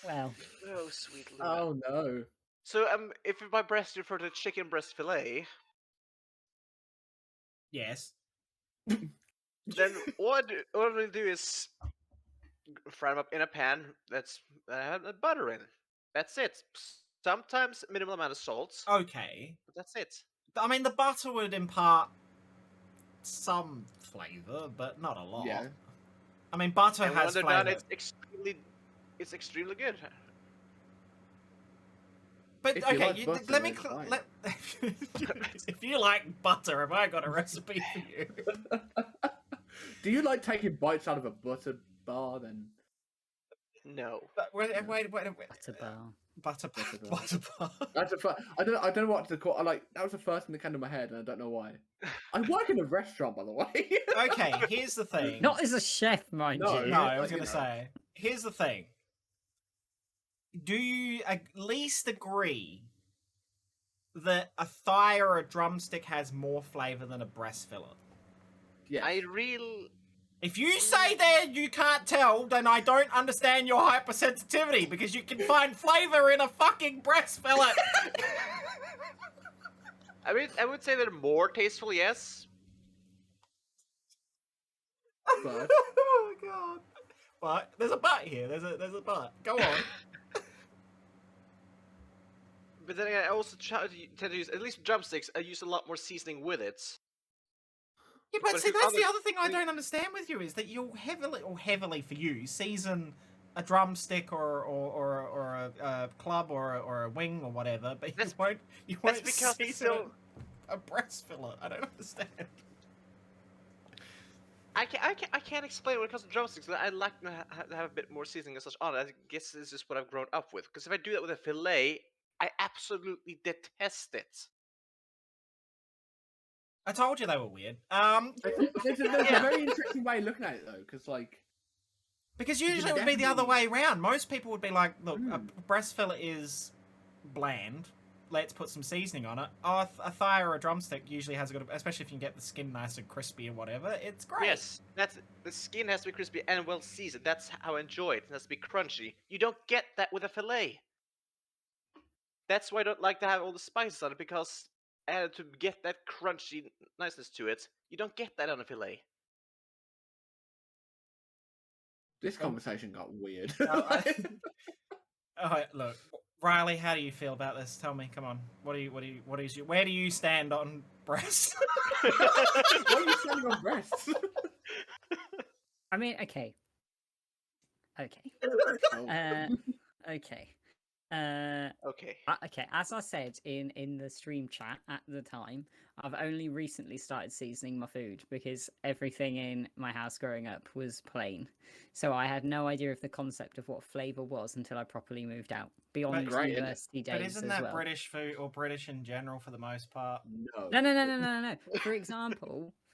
S3: Well,
S4: Oh, sweet Luna.
S2: Oh no.
S4: So, if by breast you refer to chicken breast fillet,
S1: Yes.
S4: then what we'll do is fry them up in a pan that's butter in. That's it. Sometimes minimal amount of salt,
S1: Okay.
S4: but that's it.
S1: I mean, the butter would impart some flavor, but not a lot.
S2: Yeah.
S1: I mean, butter
S4: And when
S1: has
S4: they're
S1: flavor.
S4: done, it's extremely good.
S1: But
S2: If you
S1: okay,
S2: like butter,
S1: let me.
S2: it's fine.
S1: If you like butter, have I got a recipe for you?
S2: Do you like taking bites out of a butter bar then?
S4: No.
S1: Wait.
S3: Butter bar.
S1: Butter
S2: Butter bar.
S1: butter bar.
S2: That's I don't know what to call. That was the first thing that came to my head, and I don't know why. I work in a restaurant, by the way.
S1: Okay, here's the thing.
S3: Not as a chef, mind
S2: No.
S3: you.
S1: No, I was
S2: you
S1: going to
S2: know.
S1: say. Here's the thing. Do you at least agree that a thigh or a drumstick has more flavor than a breast fillet?
S2: Yes.
S1: If you say that you can't tell, then I don't understand your hypersensitivity, because you can find flavor in a fucking breast fillet.
S4: I mean, I would say they're more tasteful, yes.
S2: But
S1: Oh god. But there's a but here. There's a but. Go on.
S4: But then again, I also tend to use, at least drumsticks, I use a lot more seasoning with it.
S1: Yeah, but
S4: But
S1: see,
S4: if you
S1: that's the
S4: other-
S1: other thing I don't understand with you, is that you'll heavily for you season a drumstick or a club or a wing or whatever, but
S4: That's-
S1: you
S4: That's
S1: won't
S4: because
S1: season
S4: still,
S1: a breast fillet. I don't understand.
S4: I can't explain when it comes to drumsticks. But I like to have a bit more seasoning and such on it. I guess this is just what I've grown up with. Because if I do that with a fillet, I absolutely detest it.
S1: I told you they were weird.
S2: there's a very interesting way of looking at it though, because
S1: Because
S2: You
S1: usually
S2: can
S1: it would be the other way
S2: definitely-
S1: around. Most people would be like, look, a
S2: Mm.
S1: breast fillet is bland. Let's put some seasoning on it. Oh, a thigh or a drumstick usually has a good, especially if you can get the skin nice and crispy or whatever. It's great.
S4: Yes, the skin has to be crispy and well seasoned. That's how I enjoy it. It has to be crunchy. You don't get that with a fillet. That's why I don't like to have all the spices on it, because to get that crunchy niceness to it, you don't get that on a fillet.
S2: this conversation got weird.
S1: All right, look, Riley, how do you feel about this? Tell me, come on. Where do you stand on breasts?
S2: Why are you standing on breasts?
S3: I mean, okay. Okay.
S2: Oh.
S3: Okay.
S4: Okay.
S3: Okay, as I said in the stream chat at the time, I've only recently started seasoning my food because everything in my house growing up was plain. So I had no idea of the concept of what flavour was until I properly moved out, beyond
S2: great, isn't it?
S3: university days
S1: But isn't
S3: as
S1: that
S3: well.
S1: British food, or British in general for the most part?
S2: No.
S3: No. For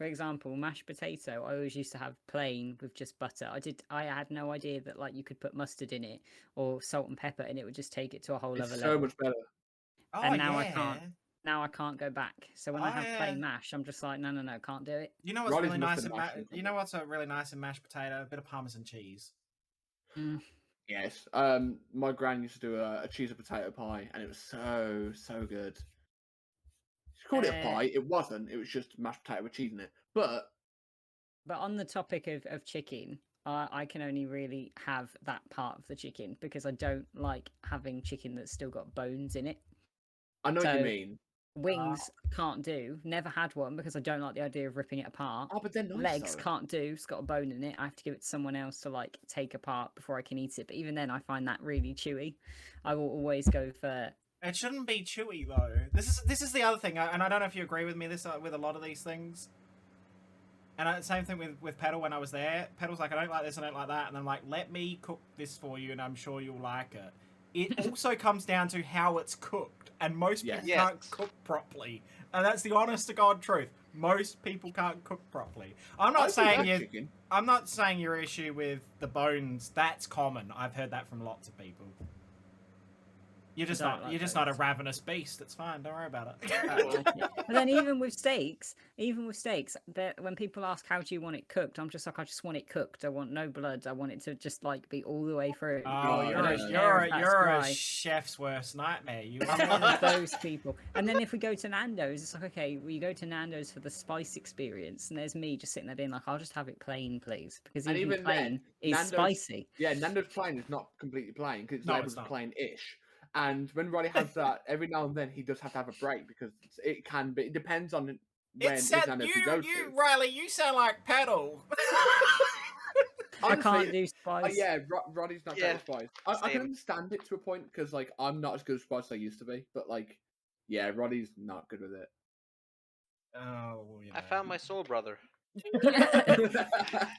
S3: example, mashed potato, I always used to have plain with just butter. I had no idea that like you could put mustard in it or salt and pepper, and it would just take it to a whole
S2: It's
S3: other
S2: so
S3: level.
S2: much better.
S1: Oh,
S3: And now
S1: yeah.
S3: I can't go back. So when I have plain mash, I'm just like, no, can't do it.
S1: You know what's
S2: Riley's
S1: really nice
S2: mustard
S1: in
S2: mash is
S1: you know what's a really nice in mashed potato? A bit of Parmesan cheese.
S3: Mm.
S2: Yes. My gran used to do a cheese and potato pie, and it was so good. She called it a pie. It wasn't. It was just mashed potato with cheese in it. But
S3: on the topic of chicken, I can only really have that part of the chicken because I don't like having chicken that's still got bones in it.
S2: I know what you
S3: So-
S2: mean.
S3: Wings can't do. Never had one because I don't like the idea of ripping it apart.
S2: Oh, but they're nice.
S3: Legs
S2: though.
S3: can't do. It's got a bone in it. I have to give it to someone else to like take apart before I can eat it. But even then, I find that really chewy. I will always go for.
S1: It shouldn't be chewy though. This is the other thing, and I don't know if you agree with me. This with a lot of these things. And same thing with Petal when I was there. Petal's like, I don't like this, I don't like that, and I'm like, let me cook this for you, and I'm sure you'll like it. It also comes down to how it's cooked, and most people
S2: Yes.
S1: can't cook properly, and that's the honest to God truth. Most people can't cook properly. I'm not saying
S2: chicken.
S1: I'm not saying your issue with the bones. That's common. I've heard that from lots of people. You're just
S3: Don't
S1: not.
S3: like
S1: You're just not a
S3: bones.
S1: ravenous beast. It's fine. Don't worry about it.
S3: But then even with steaks, when people ask how do you want it cooked, I'm just like, I just want it cooked. I want no blood. I want it to just like be all the way through.
S1: Oh,
S2: Oh,
S1: you're
S2: I
S1: a,
S2: don't
S1: you're
S3: care if
S1: a,
S3: that's
S1: you're a
S3: dry.
S1: chef's worst nightmare. You
S3: I'm one of those people. And then if we go to Nando's, it's like, okay, we go to Nando's for the spice experience, and there's me just sitting there being like, I'll just have it plain, please, because
S2: And
S3: even
S2: even
S3: plain
S2: then,
S3: is
S2: Nando's-
S3: spicy.
S2: Yeah, Nando's plain is not completely plain because it's
S1: No,
S2: labeled
S1: it's
S2: as
S1: not.
S2: plain-ish. And when Roddy has that, every now and then he does have to have a break because it can be. It depends on when
S1: It's sad.
S2: Nando's he goes
S1: You
S2: to.
S1: Riley. You sound like Petal.
S3: I
S2: Honestly,
S3: can't do spice.
S2: yeah, Roddy's not great
S4: Yeah,
S2: at spice. I can
S4: same.
S2: understand it to a point because like I'm not as good at spice as I used to be, but like, yeah, Roddy's not good with it.
S1: Oh, you
S4: I
S1: know.
S4: found my soul brother.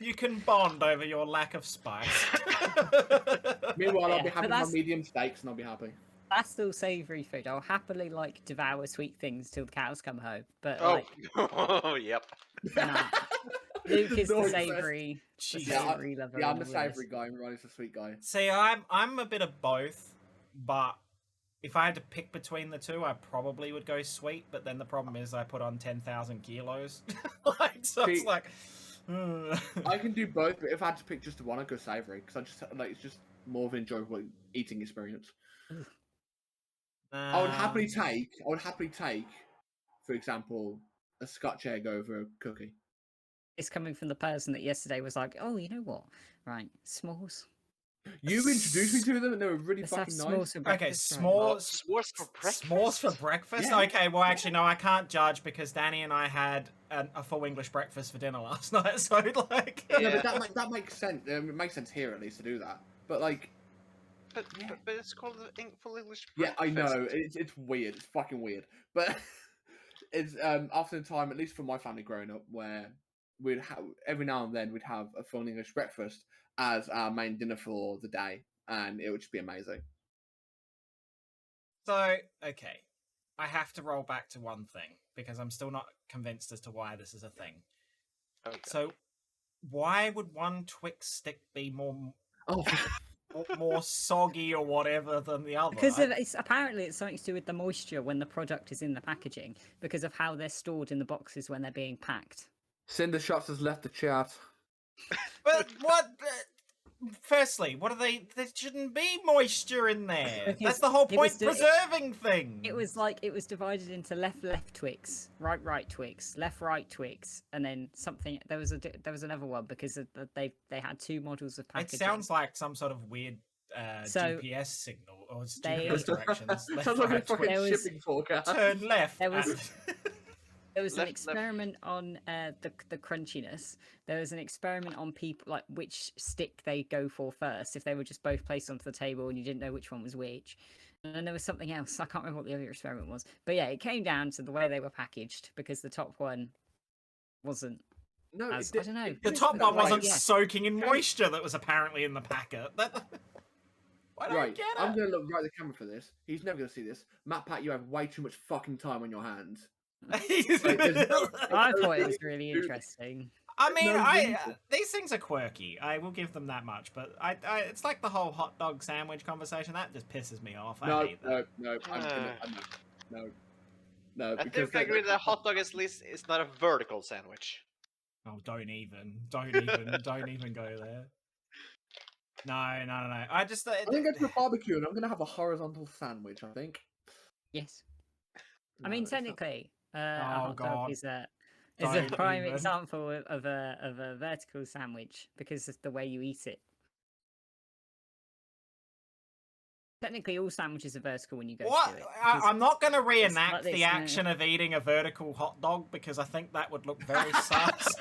S1: You can bond over your lack of spice.
S2: Meanwhile, I'll
S3: Yeah,
S2: be
S3: but
S2: having my
S3: that's-
S2: medium steaks and I'll be happy.
S3: That's still savoury food. I'll happily like devour sweet things till the cows come home. But
S4: Oh,
S3: like,
S4: yep.
S3: nah. Luke is the
S2: Noise.
S3: savoury,
S1: Jeez.
S3: savoury lover.
S2: Yeah, I'm
S3: in
S2: the
S3: all this.
S2: savoury guy and Roddy's the sweet guy.
S1: See, I'm a bit of both, but if I had to pick between the two, I probably would go sweet. But then the problem is I put on 10,000 kilos, so it's
S2: See,
S1: like.
S2: I can do both, but if I had to pick just one, I'd go savoury because I just like it's just more of an enjoyable eating experience. I would happily take, for example, a Scotch egg over a cookie.
S3: It's coming from the person that yesterday was like, "Oh, you know what? Right, s'mores.
S2: You introduced me to them, and they were really
S3: Let's have
S2: fucking
S3: s'mores
S2: nice.
S3: for
S1: Okay,
S3: breakfast." right?"
S1: s'mores.
S4: S'mores for breakfast.
S1: S'mores for breakfast?
S2: Yeah.
S1: Okay, well, actually, no, I can't judge because Danny and I had a full English breakfast for dinner last night, so, like...
S2: No,
S4: Yeah.
S2: but that makes sense. It makes sense here at least to do that. But like,
S4: But,
S2: Yeah.
S4: but it's called the full English
S2: yeah, I
S4: breakfast.
S2: know it's weird. It's fucking weird. But it's often time, at least for my family growing up, where we'd have every now and then we'd have a full English breakfast as our main dinner for the day, and it would just be amazing.
S1: So, okay, I have to roll back to one thing because I'm still not convinced as to why this is a thing.
S4: Okay.
S1: So, why would one Twix stick be
S2: Oh,
S1: more soggy or whatever than the other?
S3: Because it's apparently it's something to do with the moisture when the product is in the packaging, because of how they're stored in the boxes when they're being packed.
S2: CinderShots has left the chat.
S1: But what? Firstly, what are they? There shouldn't be moisture in there.
S3: Because
S1: That's the whole
S3: it
S1: point.
S3: was the-
S1: Preserving things.
S3: It was like it was divided into left Twix, right Twix, left Twix, and then something. There was another one because they had two models of
S1: It
S3: packaging.
S1: sounds like some sort of weird
S3: So,
S1: GPS signal or
S3: they-
S1: GPS directions. Left,
S2: Sounds like a
S1: right,
S2: fucking
S3: There was-
S2: shipping forecast.
S1: turn left.
S3: There was-
S1: at-
S3: There was an
S4: Left-
S3: experiment on the crunchiness. There was an experiment on people like which stick they go for first, if they were just both placed onto the table and you didn't know which one was which. And then there was something else. I can't remember what the other experiment was. But yeah, it came down to the way they were packaged because the top one wasn't.
S2: No,
S3: As-
S2: it
S3: I don't know.
S2: it
S1: the
S2: didn't
S1: top
S2: work
S1: one
S2: that way.
S1: wasn't
S3: yeah.
S1: soaking in moisture that was apparently in the packet. I don't
S2: Right,
S1: get
S2: I'm
S1: it.
S2: gonna look right at the camera for this. He's never gonna see this. Matt Pat, you have way too much fucking time on your hands.
S3: I thought it was really interesting.
S1: I mean,
S2: no reason.
S1: these things are quirky. I will give them that much. But I it's like the whole hot dog sandwich conversation. That just pisses me off. I
S2: No,
S1: hate that.
S2: No,
S4: I
S2: because
S4: think I agree that a hot dog at least is not a vertical sandwich.
S1: Oh, don't even go there. No. I just
S2: I'm gonna go to a barbecue and I'm gonna have a horizontal sandwich. I think.
S3: Yes. I
S2: No,
S3: mean,
S2: it's not.
S3: technically, a
S1: Oh,
S3: hot
S1: God.
S3: dog is a
S1: Don't
S3: prime
S1: even.
S3: example of a vertical sandwich because of the way you eat it. Technically, all sandwiches are vertical when you go
S1: What?
S3: to do it. because-
S1: I'm not going to
S3: like
S1: reenact
S3: this,
S1: the action of eating a vertical hot dog because I think that would look very sus.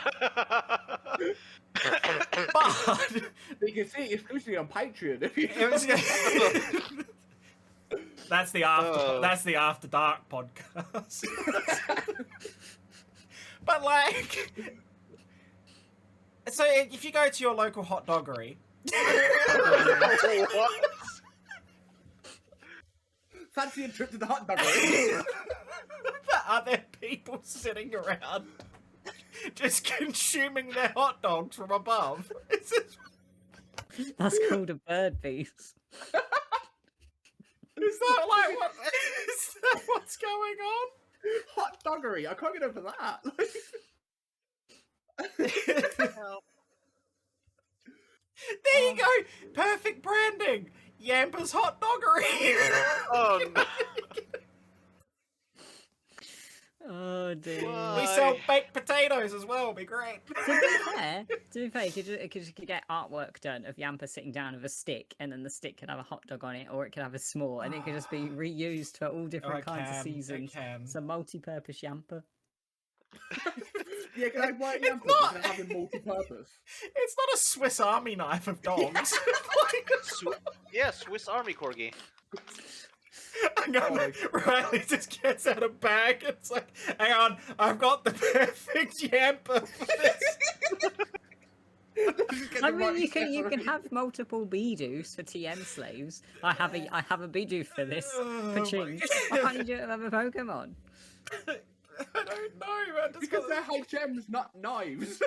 S1: But
S2: You can see it exclusively on Patreon. If you
S1: it was. That's the after.
S4: Oh.
S1: That's the after dark podcast. But like, so if you go to your local hotdoggery,
S4: What?
S2: Fancy a trip to the hot doggery.
S1: are there people sitting around just consuming their hot dogs from above? Is this,
S3: That's called a bird beast.
S1: is that like what? Is that what's going on?
S2: Hot doggery. I can't get over that.
S1: There you go. Perfect branding. Yampa's hot doggery.
S4: Oh no!
S3: Oh dear.
S1: We sell baked potatoes as well. It'll be great.
S3: To be fair, you could get artwork done of Yampa sitting down with a stick, and then the stick could have a hot dog on it, or it could have a s'more, and it could just be reused for all different kinds of seasons.
S1: It can.
S3: It's a multi-purpose Yampa.
S2: Yeah, can I buy a Yamper
S1: not-
S2: because I have a multi-purpose?
S1: It's not a Swiss Army knife of dogs.
S4: Yeah, Swiss Army Corgi.
S1: Hang on, Riley just gets out a bag. It's like, hang on, I've got the perfect Yamper for this.
S3: I mean, you can have multiple Bidoos for TM slaves. I have a Bidoof for this.
S1: Oh
S3: For
S1: my
S3: Ching. Why can't you do it with other Pokemon?
S1: I don't know, man.
S2: Because they're whole gems, not knives.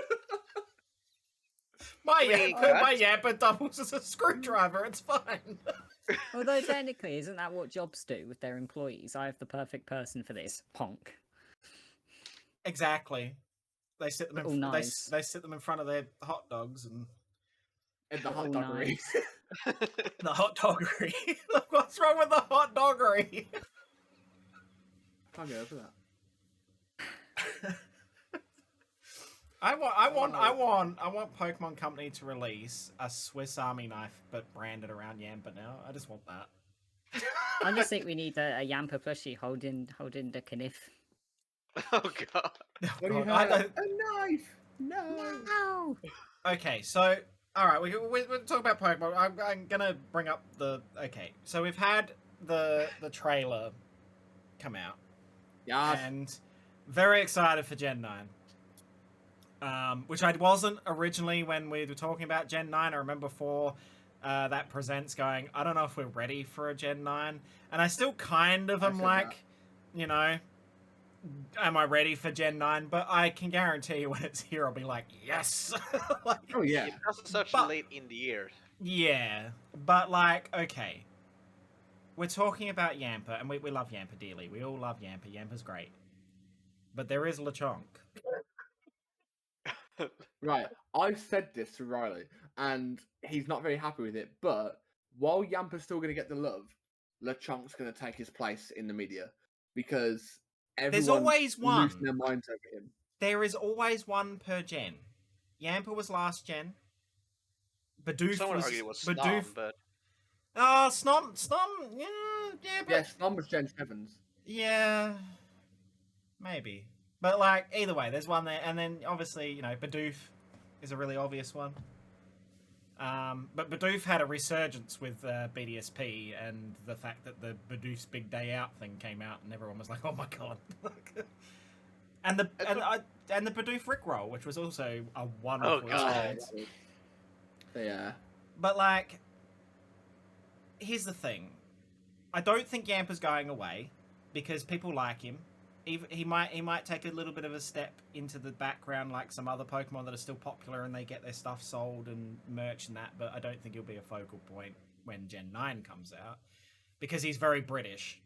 S1: My
S4: mean,
S1: Yamper doubles as a screwdriver. It's fine.
S3: Although technically, isn't that what jobs do with their employees? I have the perfect person for this. Ponk.
S1: Exactly. They sit them
S3: All
S1: in.
S3: knives.
S1: They sit them in front of their hot dogs and
S2: And the
S3: All
S2: hotdoggery.
S3: knives.
S1: the hotdoggery. Look, what's wrong with the hotdoggery?
S2: Can't get over that.
S1: I want Pokemon Company to release a Swiss Army knife, but branded around Yamper now. I just want that.
S3: I just think we need a Yamper plushie holding the kniff.
S4: Oh god.
S2: What do you
S1: God, I
S2: have?
S1: don't-
S2: A knife! No!
S3: No.
S1: Okay, so all right, we'll talk about Pokemon. I'm gonna bring up the okay. So we've had the trailer come out,
S2: Yes.
S1: and very excited for Gen 9. Which I wasn't originally when we were talking about Gen 9. I remember before that presents going, I don't know if we're ready for a Gen 9. And I still kind of am
S2: said
S1: like,
S2: that.
S1: you know, am I ready for Gen 9? But I can guarantee you when it's here, I'll be like, yes! Like,
S2: Oh yeah.
S4: Because it's such
S1: But-
S4: late in the year.
S1: yeah, but like, okay. We're talking about Yamper, and we love Yamper dearly. We all love Yamper. Yamper's great. But there is Lechonk.
S2: Right. I've said this to Riley, and he's not very happy with it. But while Yamper's still going to get the love, LeChunk's going to take his place in the media because everyone's
S1: always one.
S2: losing their minds over him.
S1: There is always one per gen. Yamper was last gen. Bidoof
S4: Someone
S1: was...
S4: argued it was
S1: Bidoof...
S4: Snom, but
S1: Oh, Snom, yeah, but...
S2: Yes, numbers Gen 7s.
S1: Yeah, maybe. But, like, either way, there's one there. And then, obviously, you know, Bidoof is a really obvious one. But Bidoof had a resurgence with BDSP and the fact that the Bidoof's Big Day Out thing came out and everyone was like, oh my god. and the Bidoof Rickroll, which was also a wonderful
S4: God.
S1: experience.
S2: Yeah.
S1: But, like, here's the thing. I don't think Yamper's going away because people like him. He might take a little bit of a step into the background like some other Pokemon that are still popular and they get their stuff sold and merch and that, but I don't think he'll be a focal point when Gen 9 comes out because he's very British.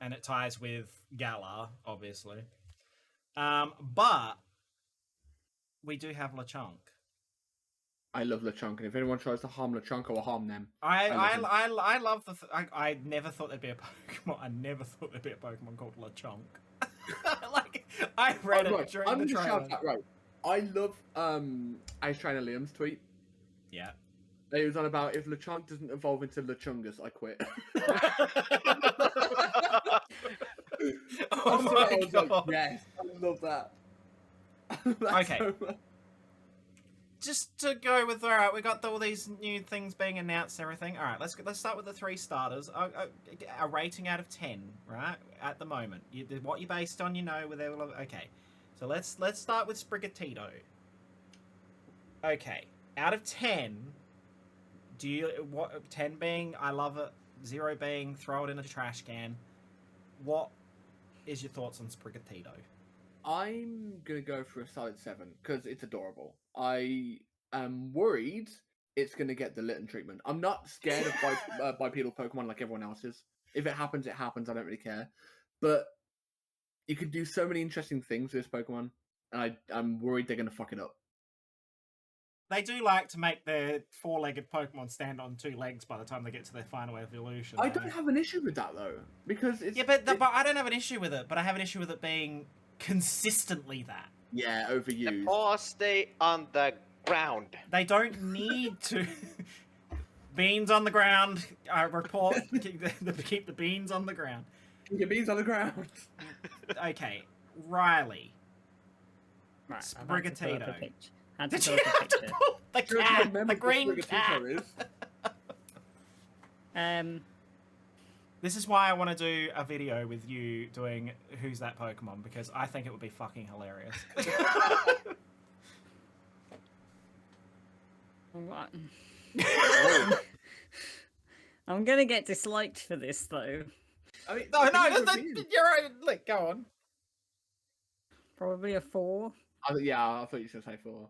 S1: And it ties with Galar, obviously. But we do have Lechonk.
S2: I love LeChonk, and if anyone tries to harm LeChonk, I will harm them.
S1: I love the. I never thought there'd be a Pokemon. I never thought there'd be a Pokemon called Lechonk. Like I read it during
S2: I'm
S1: the
S2: gonna
S1: trailer.
S2: shout that right. I love Ice Trainer Liam's tweet.
S1: Yeah.
S2: It was on about if LeChonk doesn't evolve into LeChungus, I quit.
S1: Oh
S2: I
S1: my
S2: was like,
S1: god.
S2: yes, I love that. That's
S1: Okay.
S2: so much.
S1: Just to go with, all right, we got all these new things being announced and everything. All right, let's start with the 3 starters. A rating out of 10, right? At the moment, what you based on, you know, with okay. So let's start with Sprigatito. Okay, out of 10, do you 10 being I love it, 0 being throw it in a trash can? What is your thoughts on Sprigatito?
S2: I'm gonna go for a solid 7 because it's adorable. I am worried it's gonna get the Litten treatment. I'm not scared of bipedal Pokemon like everyone else is. If it happens, it happens. I don't really care. But you could do so many interesting things with this Pokemon, and I'm worried they're gonna fuck it up.
S1: They do like to make their 4-legged Pokemon stand on 2 legs by the time they get to their final evolution.
S2: I
S1: though.
S2: don't have an issue with that though because it's
S1: Yeah, but I don't have an issue with it. But I have an issue with it being consistently that.
S2: yeah
S4: the
S2: overused.
S4: paws stay on the ground.
S1: They don't need to. Beans on the ground. I report. Keep the beans on the ground.
S2: Your beans on the ground.
S1: Okay, Riley.
S3: Right, I've had to pull up a
S1: Sprigatito.
S3: picture. Had to
S1: Did
S3: pull
S1: you
S3: up a
S1: have to
S3: picture.
S1: pull the
S2: Just
S1: cat,
S2: remember
S1: the green
S2: what
S1: cat?
S2: Sprigatito is.
S1: This is why I want to do a video with you doing Who's That Pokemon, because I think it would be fucking hilarious.
S3: What? I'm gonna get disliked for this though.
S2: I mean,
S1: No,
S2: the
S1: no,
S2: thing is
S1: no,
S2: with me-
S1: you're right. Look, go on.
S3: Probably a 4.
S2: Yeah, I thought you were going to say 4.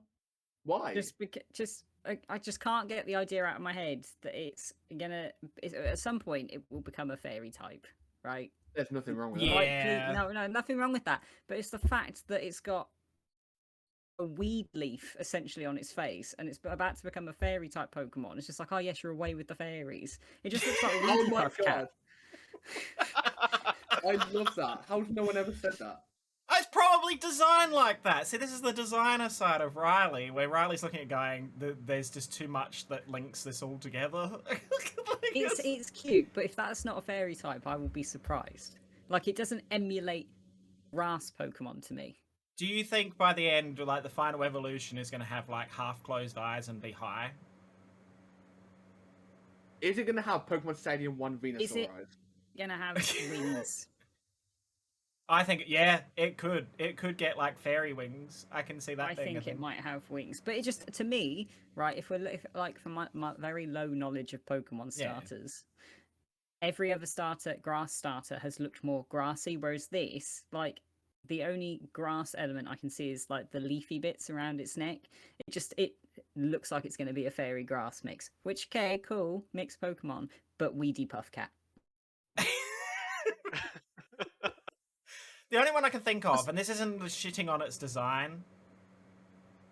S2: Why?
S3: Just because, I just can't get the idea out of my head that at some point it will become a fairy type, right?
S2: There's nothing wrong with
S1: Yeah.
S2: that.
S3: Like, no, nothing wrong with that. But it's the fact that it's got a weed leaf essentially on its face, and it's about to become a fairy type Pokemon. It's just like, oh yes, you're away with the fairies. It just looks like a
S2: Oh
S3: weed
S2: my
S3: puff
S2: god.
S3: cat.
S2: I love that. How has no one ever said that?
S1: It's probably designed like that. See, this is the designer side of Riley, where Riley's looking at going, there's just too much that links this all together.
S3: It's cute, but if that's not a fairy type, I will be surprised. Like, it doesn't emulate grass Pokemon to me.
S1: Do you think by the end, like, the final evolution is going to have, like, half-closed eyes and be high?
S2: Is it going to have Pokemon Stadium 1 Venusaur
S3: Is it-
S2: eyes?
S3: Gonna have wings.
S1: I think, yeah, it could. It could get, like, fairy wings. I can see that
S3: I
S1: thing.
S3: think it might have wings, but it just, to me, right? If like, from my very low knowledge of Pokemon
S1: Yeah.
S3: starters, every other grass starter has looked more grassy, whereas this, like, the only grass element I can see is like the leafy bits around its neck. It looks like it's going to be a fairy grass mix. Which, okay, cool, mixed Pokemon, but weedy puff cat.
S1: The only one I can think of, and this isn't shitting on its design,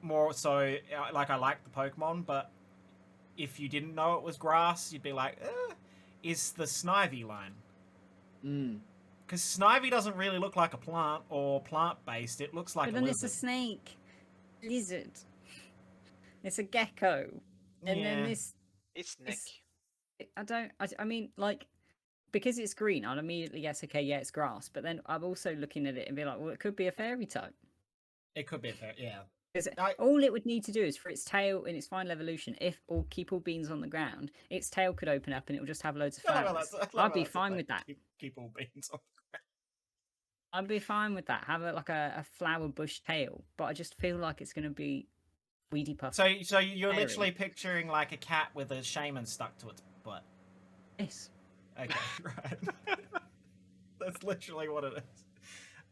S1: more so, like, I like the Pokemon, but if you didn't know it was grass, you'd be like, is the Snivy line. Because Snivy doesn't really look like a plant or plant-based. It looks like
S3: But
S1: a
S3: then
S1: lizard.
S3: it's a snake, lizard. It's a gecko, and then this.
S4: It's Nick.
S3: I mean, like, because it's green, I'd immediately guess, okay, yeah, it's grass. But then I'm also looking at it and be like, well, it could be a fairy type.
S1: It could be a fair, yeah.
S3: Because
S1: I-
S3: all it would need to do is for its tail in its final evolution, or keep all beans on the ground, its tail could open up and it will just have loads of flowers. I'd be fine with that.
S1: Keep all beans on.
S3: I'd be fine with that. Have a flower bush tail, but I just feel like it's going to be weedy puff.
S1: So you're
S3: Fairy.
S1: literally picturing like a cat with a shaman stuck to its butt.
S3: Yes.
S1: Okay, right. That's literally what it is.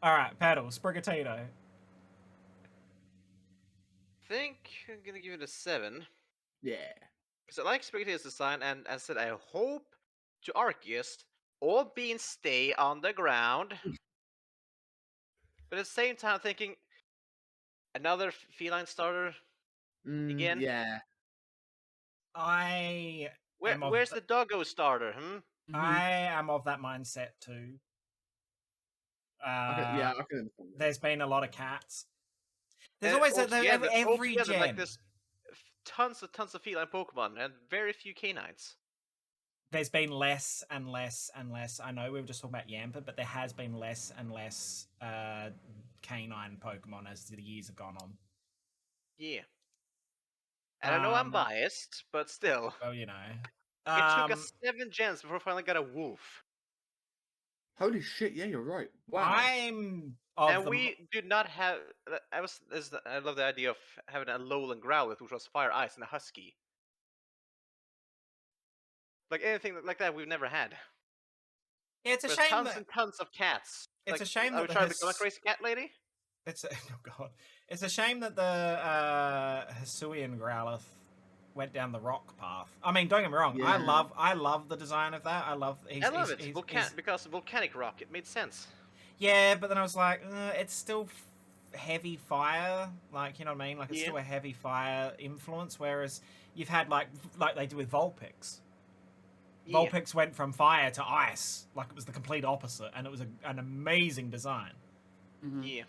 S1: All right, Petal, Sprigatito.
S4: I think I'm gonna give it a 7
S2: Yeah.
S4: because I like Spaghetti's design, and as I said, I hope to Arceus all beans stay on the ground. But at the same time, I'm thinking another feline starter again.
S2: Yeah.
S4: Where's the doggo starter?
S1: I am of that mindset too.
S2: I can understand that.
S1: There's been a lot of cats. There's
S4: And
S1: always
S4: altogether-
S1: every
S4: altogether,
S1: gen.
S4: like there's tons of feline Pokemon and very few canines.
S1: There's been less and less and less. I know we were just talking about Yamper, but there has been less and less canine Pokemon as the years have gone on.
S4: Yeah. And I know I'm
S1: Um,
S4: biased, but still.
S1: Well, you know.
S4: It took us 7 gens before I finally got a wolf.
S2: Holy shit, yeah, you're right. Wow.
S1: I'm of
S4: And
S1: the
S4: we did not have. I love the idea of having a Alolan Growlithe, which was Fire Ice, and a Husky. Like anything like that, we've never had.
S1: Yeah, it's a
S4: There's
S1: shame
S4: tons
S1: that
S4: and tons of cats.
S1: it's
S4: Like,
S1: a shame
S4: are
S1: that
S4: we
S1: the
S4: trying to become a crazy cat lady?
S1: It's a, oh god, it's a shame that the Hisuian Growlithe went down the rock path. I mean, don't get me wrong,
S2: Yeah.
S1: I love the design of that. I love
S4: I love it. Because volcanic rock, it made sense.
S1: Yeah, but then I was like, it's still heavy fire. Like, you know what I mean? Like, it's
S4: Yeah.
S1: still a heavy fire influence. Whereas you've had like they do with Vulpix.
S4: Yeah.
S1: Vulpix went from fire to ice. Like, it was the complete opposite, and it was an amazing design.
S3: Mhm.
S4: Yeah.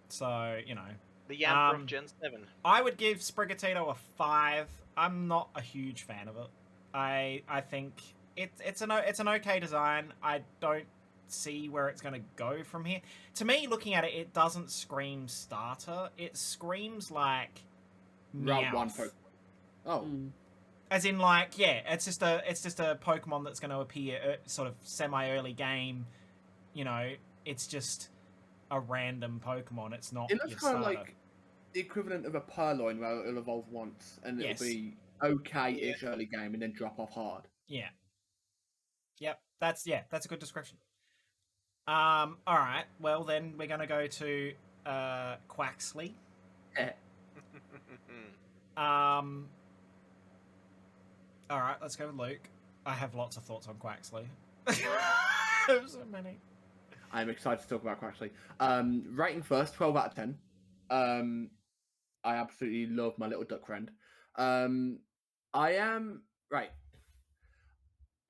S1: So, you know,
S4: The Yamper
S1: Um,
S4: of Gen 7.
S1: I would give Sprigatito a 5. I'm not a huge fan of it. I think it's an okay design. I don't see where it's going to go from here. To me, looking at it, it doesn't scream starter. It screams like
S2: Route 1
S1: Meowth.
S2: Pokemon. Oh.
S3: Mm.
S1: As in, like, yeah, it's just a Pokemon that's going to appear sort of semi-early game. You know, it's just a random Pokemon. It's not
S2: It looks
S1: your
S2: kind of
S1: starter.
S2: like the equivalent of a Purloin where it'll evolve once and
S1: Yes.
S2: it'll be okay-ish early game and then drop off hard.
S1: Yeah. Yep. That's a good description. All right. Well, then we're gonna go to Quaxley. All right. Let's go with Luke. I have lots of thoughts on Quaxley. So many.
S2: I'm excited to talk about Quaxley. Rating first, 12 out of 10. I absolutely love my little duck friend. I am right.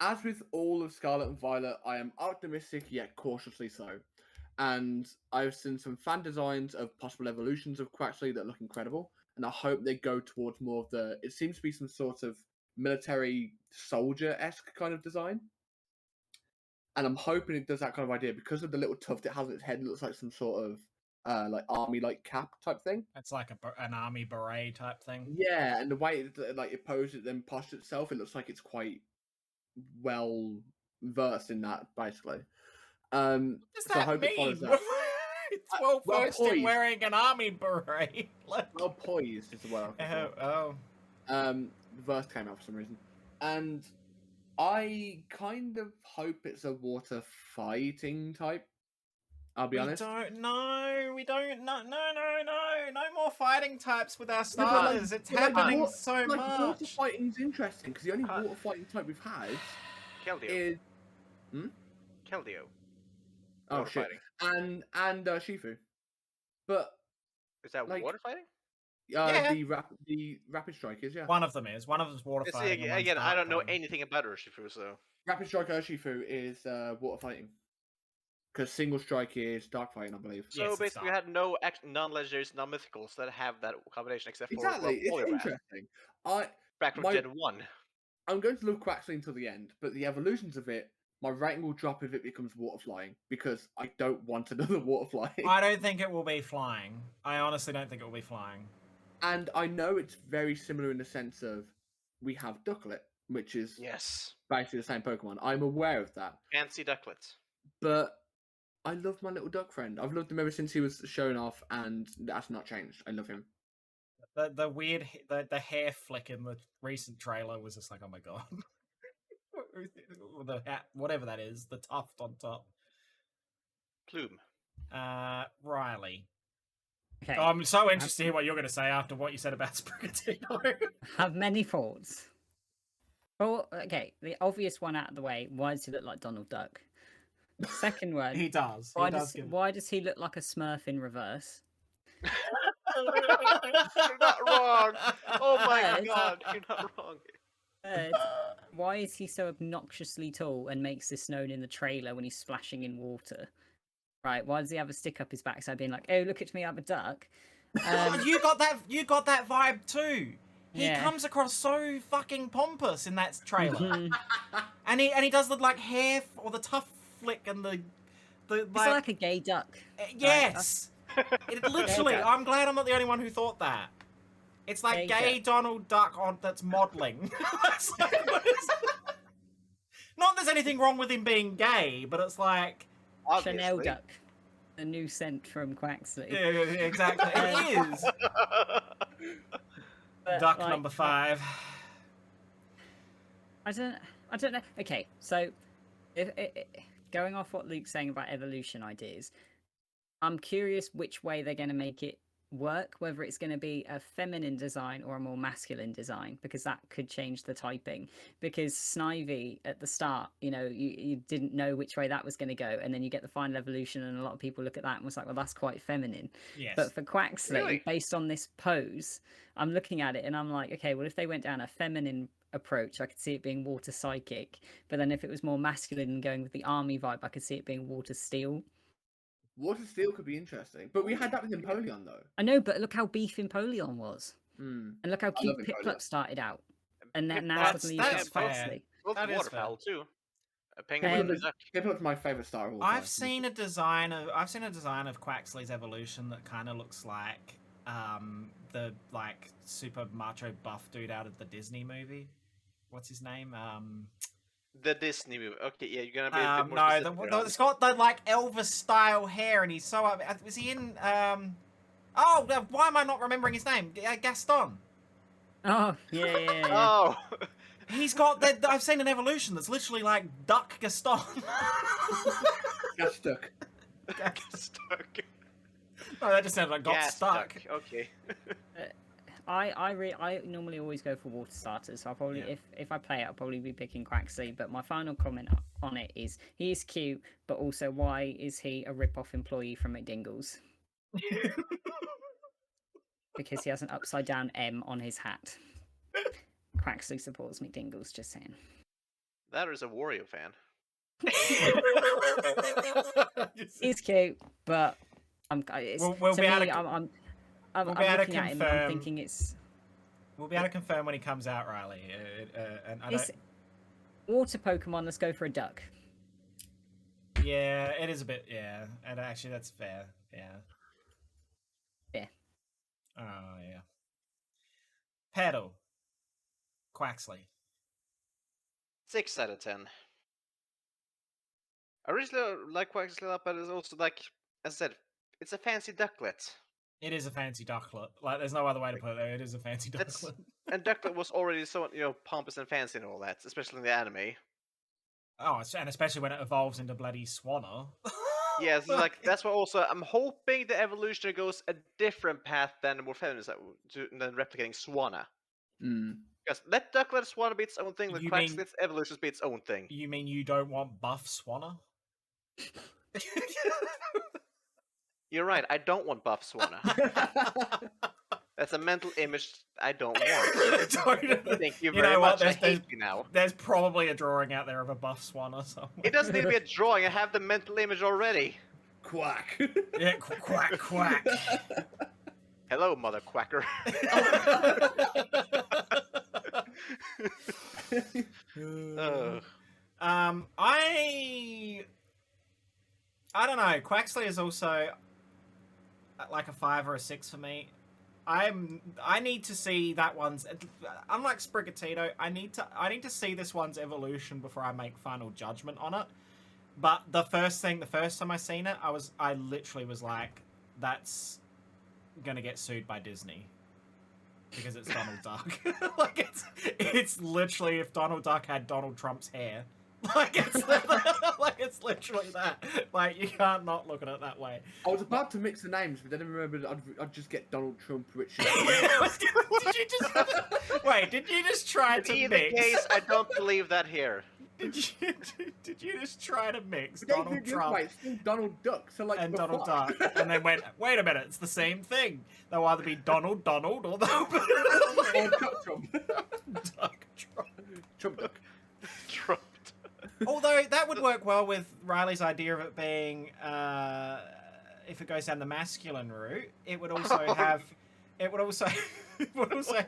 S2: As with all of Scarlet and Violet, I am optimistic yet cautiously so. And I've seen some fan designs of possible evolutions of Quaxley that look incredible. And I hope they go towards more of the. It seems to be some sort of military soldier-esque kind of design. And I'm hoping it does that kind of idea because of the little tuft it has on its head. It looks like some sort of like army-like cap type thing.
S1: It's like an army beret type thing.
S2: Yeah, and the way it poses then postures itself, it looks like it's quite well versed in that, basically.
S1: What does
S2: So I
S1: that
S2: hope it follows
S1: mean?
S2: that.
S1: It's well
S2: well
S1: versed in
S2: poised.
S1: wearing an army beret. Like,
S2: Well poised is the word. I'm looking for.
S1: oh.
S2: The verse came out for some reason, and I kind of hope it's a water fighting type. I'll be honest.
S1: We don't. No, no more fighting types with our
S2: but,
S1: starters. It's happening so
S2: Water
S1: much.
S2: fighting's interesting because the only water fighting type we've had
S4: Keldeo.
S2: is
S4: Keldeo.
S2: oh
S4: Water
S2: shit,
S4: fighting.
S2: and Shifu, but
S4: Is that
S2: like-
S4: water fighting?
S1: Yeah.
S2: the rapid strike is
S1: One of them is. One of them's water
S4: See,
S1: fighting. and one's
S4: again, I
S1: dark
S4: don't know
S1: fighting.
S4: anything about Urshifu, so.
S2: rapid strike Urshifu is water fighting because single strike is dark fighting, I believe.
S4: So
S1: Yes, it's
S4: basically, we
S1: dark.
S4: had no non-legendaries, non-mythicals that have that combination except for
S2: Exactly, it's
S4: Poliwrath
S2: interesting.
S4: back from
S2: my-
S4: Gen 1.
S2: I'm going to love Quaxley until the end, but the evolutions of it, my rating will drop if it becomes water flying because I don't want another water flying.
S1: I don't think it will be flying. I honestly don't think it will be flying.
S2: And I know it's very similar in the sense of we have Ducklet, which is
S4: Yes.
S2: basically the same Pokemon. I'm aware of that,
S4: Fancy Ducklet.
S2: but I love my little duck friend. I've loved him ever since he was shown off, and that's not changed. I love him.
S1: The weird the hair flick in the recent trailer was just like, oh my god. The hat, whatever that is, the tuft on top.
S4: Plume.
S1: Riley.
S3: Okay.
S1: I'm so interested to hear what you're going to say after what you said about Sprigatito.
S3: Have many thoughts. Well, okay, the obvious one out of the way. Why does he look like Donald Duck? Second one.
S1: He does.
S3: Why does he look like a Smurf in reverse?
S4: You're not wrong. Oh my
S3: Yes.
S4: god, you're not wrong.
S3: Third, why is he so obnoxiously tall and makes this known in the trailer when he's splashing in water? Right, why does he have a stick up his backside being like, oh, look at me, I'm a duck?
S1: You got that vibe too. He
S3: Yeah.
S1: comes across so fucking pompous in that trailer,
S3: Mhm.
S1: and he does the like hair or the tuft flick and the
S3: He's like a gay duck.
S1: yes. It literally.
S3: duck.
S1: I'm glad I'm not the only one who thought that. It's like
S3: Gay
S1: gay Donald Duck on that's modelling. That's like, what is it? Not there's anything wrong with him being gay, but it's like
S3: Chanel
S4: Obviously.
S3: duck. The new scent from Quaxley.
S1: yeah, exactly. It is
S3: But,
S1: duck
S3: like,
S1: number 5.
S3: I don't know. Okay, so if going off what Luke's saying about evolution ideas, I'm curious which way they're going to make it work, whether it's going to be a feminine design or a more masculine design, because that could change the typing. Because Snivy at the start, you didn't know which way that was going to go, and then you get the final evolution, and a lot of people look at that and was like, well, that's quite feminine.
S1: Yes.
S3: But for Quaxley,
S4: Really?
S3: based on this pose, I'm looking at it and I'm like, okay, well, if they went down a feminine approach, I could see it being water psychic. But then if it was more masculine and going with the army vibe, I could see it being water steel.
S2: Water Steel could be interesting, but we had that with Empoleon though.
S3: I know, but look how beef Empoleon was.
S2: Mm.
S3: And look how cute
S2: love
S3: Piplup
S2: Empoleon.
S3: started out. And then now
S1: That's-
S3: suddenly you've got
S1: that's fair.
S3: Quaxley.
S4: Both
S1: That is
S4: waterfowl, too. A penguin and a duck.
S2: Pipluck's my favorite star of all time.
S1: I've seen a design of Quaxley's evolution that kind of looks like the like super macho buff dude out of the Disney movie. What's his name?
S4: The Disney movie. Okay, yeah, you're gonna be a bit more
S1: No,
S4: specific
S1: it's got the like Elvis style hair, and he's so up. Was he in? Oh, why am I not remembering his name? Gaston.
S3: Oh, yeah.
S4: Oh,
S1: He's got that. I've seen an evolution that's literally like Duck Gaston.
S2: Got stuck.
S4: stuck.
S1: No, that just sounded like got
S4: Gas
S1: stuck.
S4: duck. Okay.
S3: I normally always go for water starters. So I'll probably if I play it, I'll probably be picking Quaxley. But my final comment on it is he is cute, but also why is he a rip-off employee from McDingle's? Because he has an upside down M on his hat. Quaxley supports McDingle's, just saying.
S4: That is a Wario fan.
S3: He's cute, but I'm
S1: We'll
S3: to
S1: be
S3: me,
S1: able to
S3: I'm
S1: we'll be able to
S3: looking at him and I'm
S1: confirm-
S3: thinking it's
S1: We'll be able to confirm when he comes out, Riley. And I
S3: it's water Pokemon. Let's go for a duck.
S1: yeah, it is a bit. Yeah, and actually, that's fair. Yeah.
S3: Yeah.
S1: Oh yeah. Petal. Quaxley.
S4: 6 out of 10. I really like Quaxley a lot, but it's also like, as I said, it's a fancy ducklet.
S1: It is a fancy ducklet. Like, there's no other way to put it. It is a fancy
S4: That's-
S1: ducklet.
S4: And ducklet was already so pompous and fancy and all that, especially in the anime.
S1: Oh, and especially when it evolves into bloody Swanner.
S4: Yeah, so like that's why also I'm hoping the evolution goes a different path than Morpheus than replicating Swanna.
S2: Mm.
S4: Because let Ducklet Swanna be its own thing, let
S1: You mean-
S4: Quaxley's evolution be its own thing.
S1: You mean you don't want buff Swanner?
S4: You're right, I don't want buff Swanna. That's a mental image I don't want. Thank you very
S1: know what,
S4: much. I
S1: there's-
S4: hate you now.
S1: There's probably a drawing out there of a buff Swanner somewhere.
S4: It doesn't need to be a drawing. I have the mental image already.
S2: Quack.
S1: Yeah, quack, quack.
S4: Hello, mother quacker.
S1: I don't know. Quaxley is also like a 5 or a 6 for me. I need to see that one's, unlike Sprigatito, I need to see this one's evolution before I make final judgment on it. But the first time I seen it, I literally was like, that's gonna get sued by Disney. Because it's Donald Duck. Like, it's literally if Donald Duck had Donald Trump's hair. Like, it's literally that. Like, you can't not look at it that way.
S2: I was about to mix the names, but then I remembered I'd just get Donald Trump, Richard.
S1: Did you just try
S4: In
S1: to
S4: either
S1: mix?
S4: case, I don't believe that here.
S1: Did you just try to mix
S2: But
S1: Donald
S2: don't think
S1: Trump
S2: this way, it's still Donald Duck, so like
S1: and
S2: the
S1: Donald
S2: fuck?
S1: Duck, and then went, wait a minute, it's the same thing. They'll either be Donald, or they'll be
S2: Or Duck Trump.
S1: Duck Trump.
S2: Trump Duck.
S4: Trump.
S1: Although that would work well with Riley's idea of it being, if it goes down the masculine route, it would also have, it would also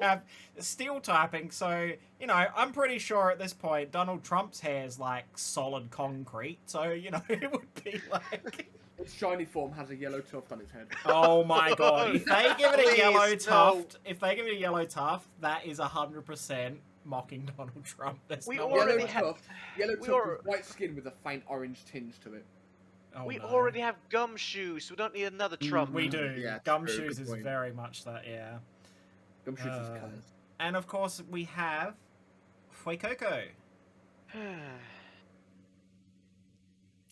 S1: have steel typing. So I'm pretty sure at this point Donald Trump's hair is like solid concrete. So it would be like.
S2: Its shiny form has a yellow tuft on its head.
S1: Oh my god! If they give it a
S4: Please,
S1: yellow
S4: no.
S1: tuft, that is 100% mocking Donald Trump. There's
S4: We
S1: no
S4: already
S1: way.
S4: have-
S2: Yellow
S4: we
S2: tuft
S4: are-
S2: with white skin with a faint orange tinge to it.
S1: Oh,
S4: We
S1: no.
S4: already have gumshoes. We don't need another Trump.
S1: We do.
S2: Yeah, true,
S1: Gumshoes
S2: good
S1: is
S2: point.
S1: very much that, yeah.
S2: Gumshoes is
S1: Uh,
S2: colours.
S1: And of course, we have Fuecoco.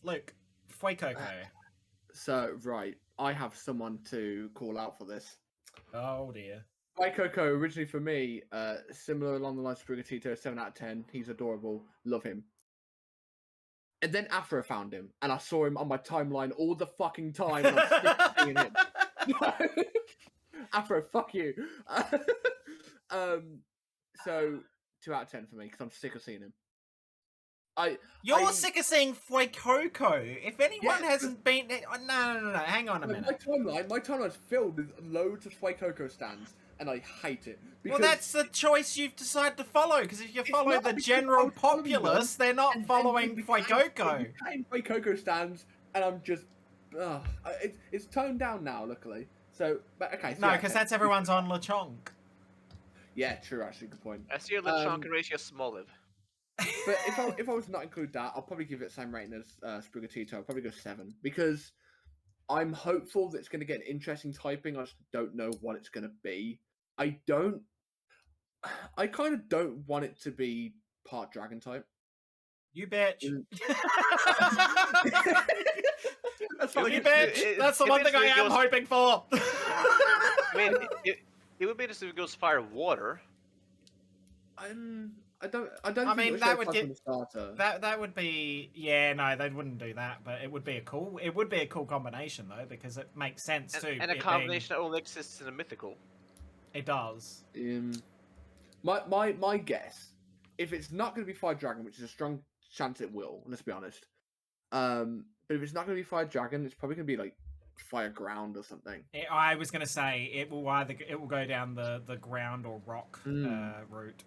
S1: Luke, Fuecoco.
S2: So, right, I have someone to call out for this.
S1: Oh dear.
S2: Coco, originally for me, similar along the lines of Sprigatito, 7 out of 10. He's adorable. Love him. And then Afro found him, and I saw him on my timeline all the fucking time, and I'm sick of seeing him. Afro, fuck you. So, 2 out of 10 for me, because I'm sick of seeing him.
S1: You're sick of seeing Fuecoco. If anyone
S2: Yeah.
S1: hasn't been... No. Hang on a minute.
S2: My timeline's filled with loads of Coco stands, and I hate it.
S1: Well, that's the choice you've decided to follow, because if you follow
S2: not
S1: the
S2: because
S1: general
S2: I was following them,
S1: populace, they're not
S2: and then
S1: following
S2: they
S1: Fuecoco.
S2: became Fuecoco stands, and I'm just, it's toned down now, luckily. So, but okay.
S1: No, because that's everyone's on Lechonk.
S2: Yeah, true. Actually, good point.
S4: I see a Lechonk and ratio Smoliv.
S2: But if I was to not include that, I'll probably give it the same rating as Sprigatito. I'll probably go 7 because I'm hopeful that it's going to get an interesting typing. I just don't know what it's going to be. I kind of don't want it to be part dragon type.
S1: You bitch.
S2: That's
S1: You
S2: what I
S1: bitch. That's the one thing I am hoping for.
S4: I mean, it would be interesting if it goes fire water.
S2: I don't.
S1: I
S2: think
S1: mean,
S2: it
S1: that
S2: show
S1: would
S2: type
S1: get
S2: on the starter.
S1: that would be no, they wouldn't do that, but it would be a cool combination though, because it makes sense too.
S4: And a combination that only exists in a mythical.
S1: It does.
S2: My guess, if it's not going to be fire dragon, which is a strong chance it will. Let's be honest. But if it's not going to be fire dragon, it's probably going to be like fire ground or something.
S1: I was going to say it will go down the ground or rock route.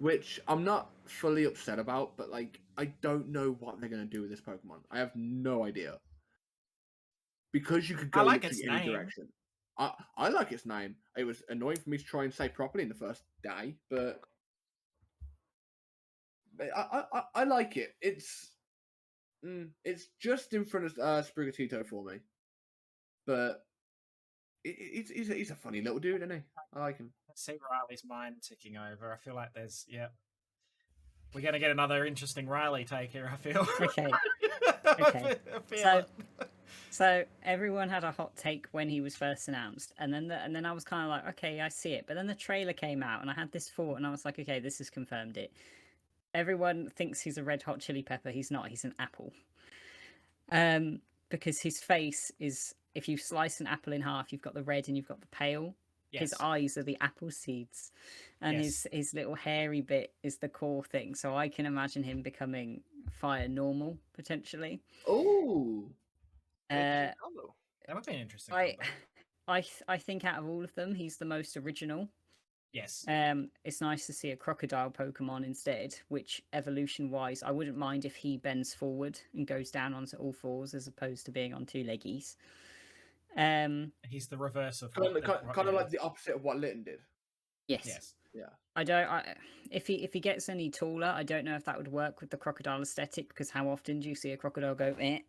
S2: Which I'm not fully upset about, but like I don't know what they're going to do with this Pokemon. I have no idea. Because you could go in any direction. I like its name. It was annoying for me to try and say properly in the first day, but I like it. It's just in front of Sprigatito for me, but he's a funny little dude, isn't he? I like him.
S1: I see Riley's mind ticking over. I feel like we're gonna get another interesting Riley take here. I feel.
S3: Okay. So everyone had a hot take when he was first announced, and then I was kind of like, okay, I see it. But then the trailer came out, and I had this thought, and I was like, okay, this has confirmed it. Everyone thinks he's a red hot chili pepper. He's not. He's an apple. Because his face is, if you slice an apple in half, you've got the red and you've got the pale. Yes. His eyes are the apple seeds, and his little hairy bit is the core thing. So I can imagine him becoming fire normal potentially.
S2: Oh,
S1: that would be an interesting.
S3: I think out of all of them, he's the most original.
S1: Yes.
S3: It's nice to see a crocodile Pokemon instead, which evolution-wise, I wouldn't mind if he bends forward and goes down onto all fours as opposed to being on two leggies.
S1: He's the reverse of
S2: kind of like the opposite of what Litten did.
S3: Yes.
S2: Yeah.
S3: If he gets any taller, I don't know if that would work with the crocodile aesthetic, because how often do you see a crocodile go eh?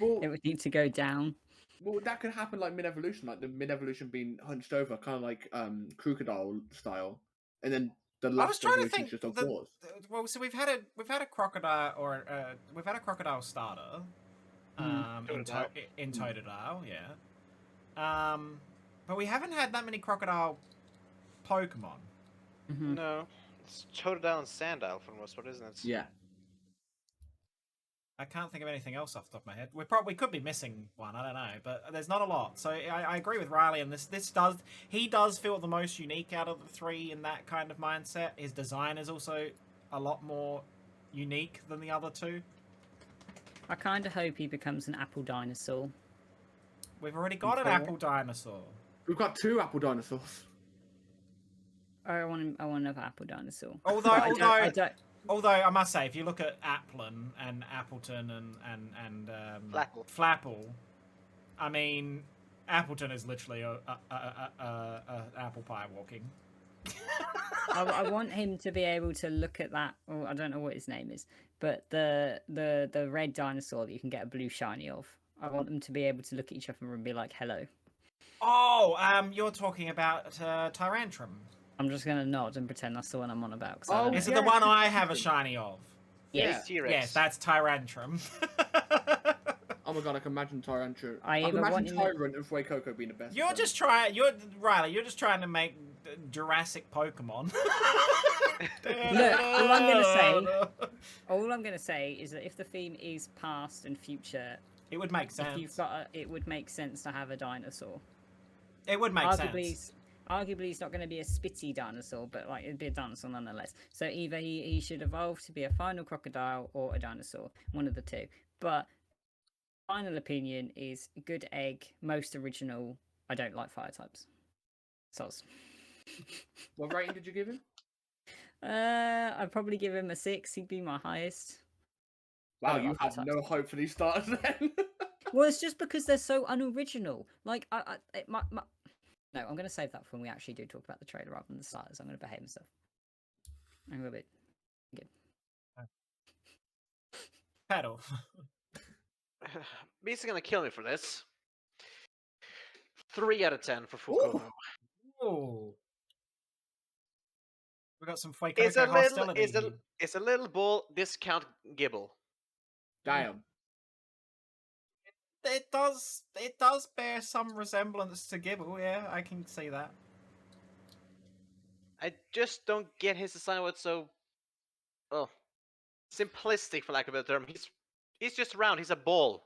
S3: Well, it would need to go down.
S2: Well, that could happen like mid-evolution, like the mid-evolution being hunched over, kind of like crocodile style, and then the last evolution just on fours.
S1: Well, so we've had a crocodile we've had a crocodile starter, in Totodile, yeah. But we haven't had that many crocodile Pokemon.
S3: Mm-hmm.
S4: No, it's Totodile and Sandile for the most part, isn't it?
S2: Yeah.
S1: I can't think of anything else off the top of my head. We could be missing one. I don't know, but there's not a lot. So I agree with Riley, and he does feel the most unique out of the three in that kind of mindset. His design is also a lot more unique than the other two.
S3: I kind of hope he becomes an apple dinosaur.
S1: We've already got an apple dinosaur.
S2: We've got 2 apple dinosaurs.
S3: I want another apple dinosaur.
S1: Although I must say, if you look at Applin and Appleton and Flapple, I mean, Appleton is literally a apple pie walking.
S3: I want him to be able to look at that. Or I don't know what his name is, but the red dinosaur that you can get a blue shiny of. I want them to be able to look at each other and be like, "Hello."
S1: Oh, you're talking about Tyrantrum.
S3: I'm just going to nod and pretend that's the one I'm on about.
S1: Is it the one I have a shiny of?
S3: Yes.
S1: Yes, that's Tyrantrum.
S2: Oh my god, I can imagine Tyrantrum.
S3: I
S2: can imagine Tyrant and Fuecoco being the best.
S1: Riley, you're just trying to make Jurassic Pokemon.
S3: Look, all I'm going to say is that if the theme is past and future,
S1: it would make sense.
S3: It would make sense to have a dinosaur.
S1: It would make sense.
S3: Arguably, it's not going to be a spitty dinosaur, but like it'd be a dinosaur nonetheless. So either he should evolve to be a final crocodile or a dinosaur, one of the two. But final opinion is good egg, most original. I don't like fire types, Soz.
S2: What rating did you give him?
S3: I'd probably give him a 6. He'd be my highest. I
S2: Wow,
S3: don't
S2: you
S3: love
S2: have
S3: hot
S2: no hope for these starters then.
S3: Well, it's just because they're so unoriginal. Like, no, I'm going to save that for when we actually do talk about the trailer rather than the starters. I'm going to behave myself. I'm going to be good.
S1: Petal.
S4: Beast's gonna kill me for this. 3 out of 10 for Fukuoka.
S1: Ooh. We got some
S4: It's a
S1: Fuecoco
S4: little,
S1: hostility.
S4: it's a little bull discount Gibble.
S2: Damn.
S1: It does bear some resemblance to Gibble, yeah, I can see that.
S4: I just don't get his design. What's so, simplistic for lack of a better term. He's just round. He's a ball.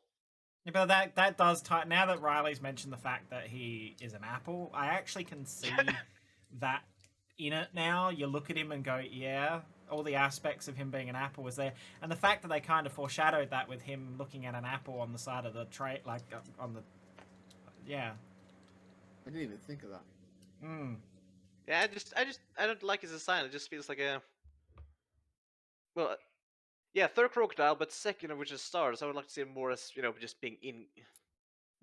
S1: Yeah, but that does tie. Now that Riley's mentioned the fact that he is an apple, I actually can see that in it now. You look at him and go, yeah, all the aspects of him being an apple was there, and the fact that they kind of foreshadowed that with him looking at an apple on the side of the tray, like on the, yeah.
S2: I didn't even think of that.
S1: Mm.
S4: Yeah, I don't like his design. It just feels like a, well, yeah, third crocodile, but second of which is stars. I would like to see him more as, just being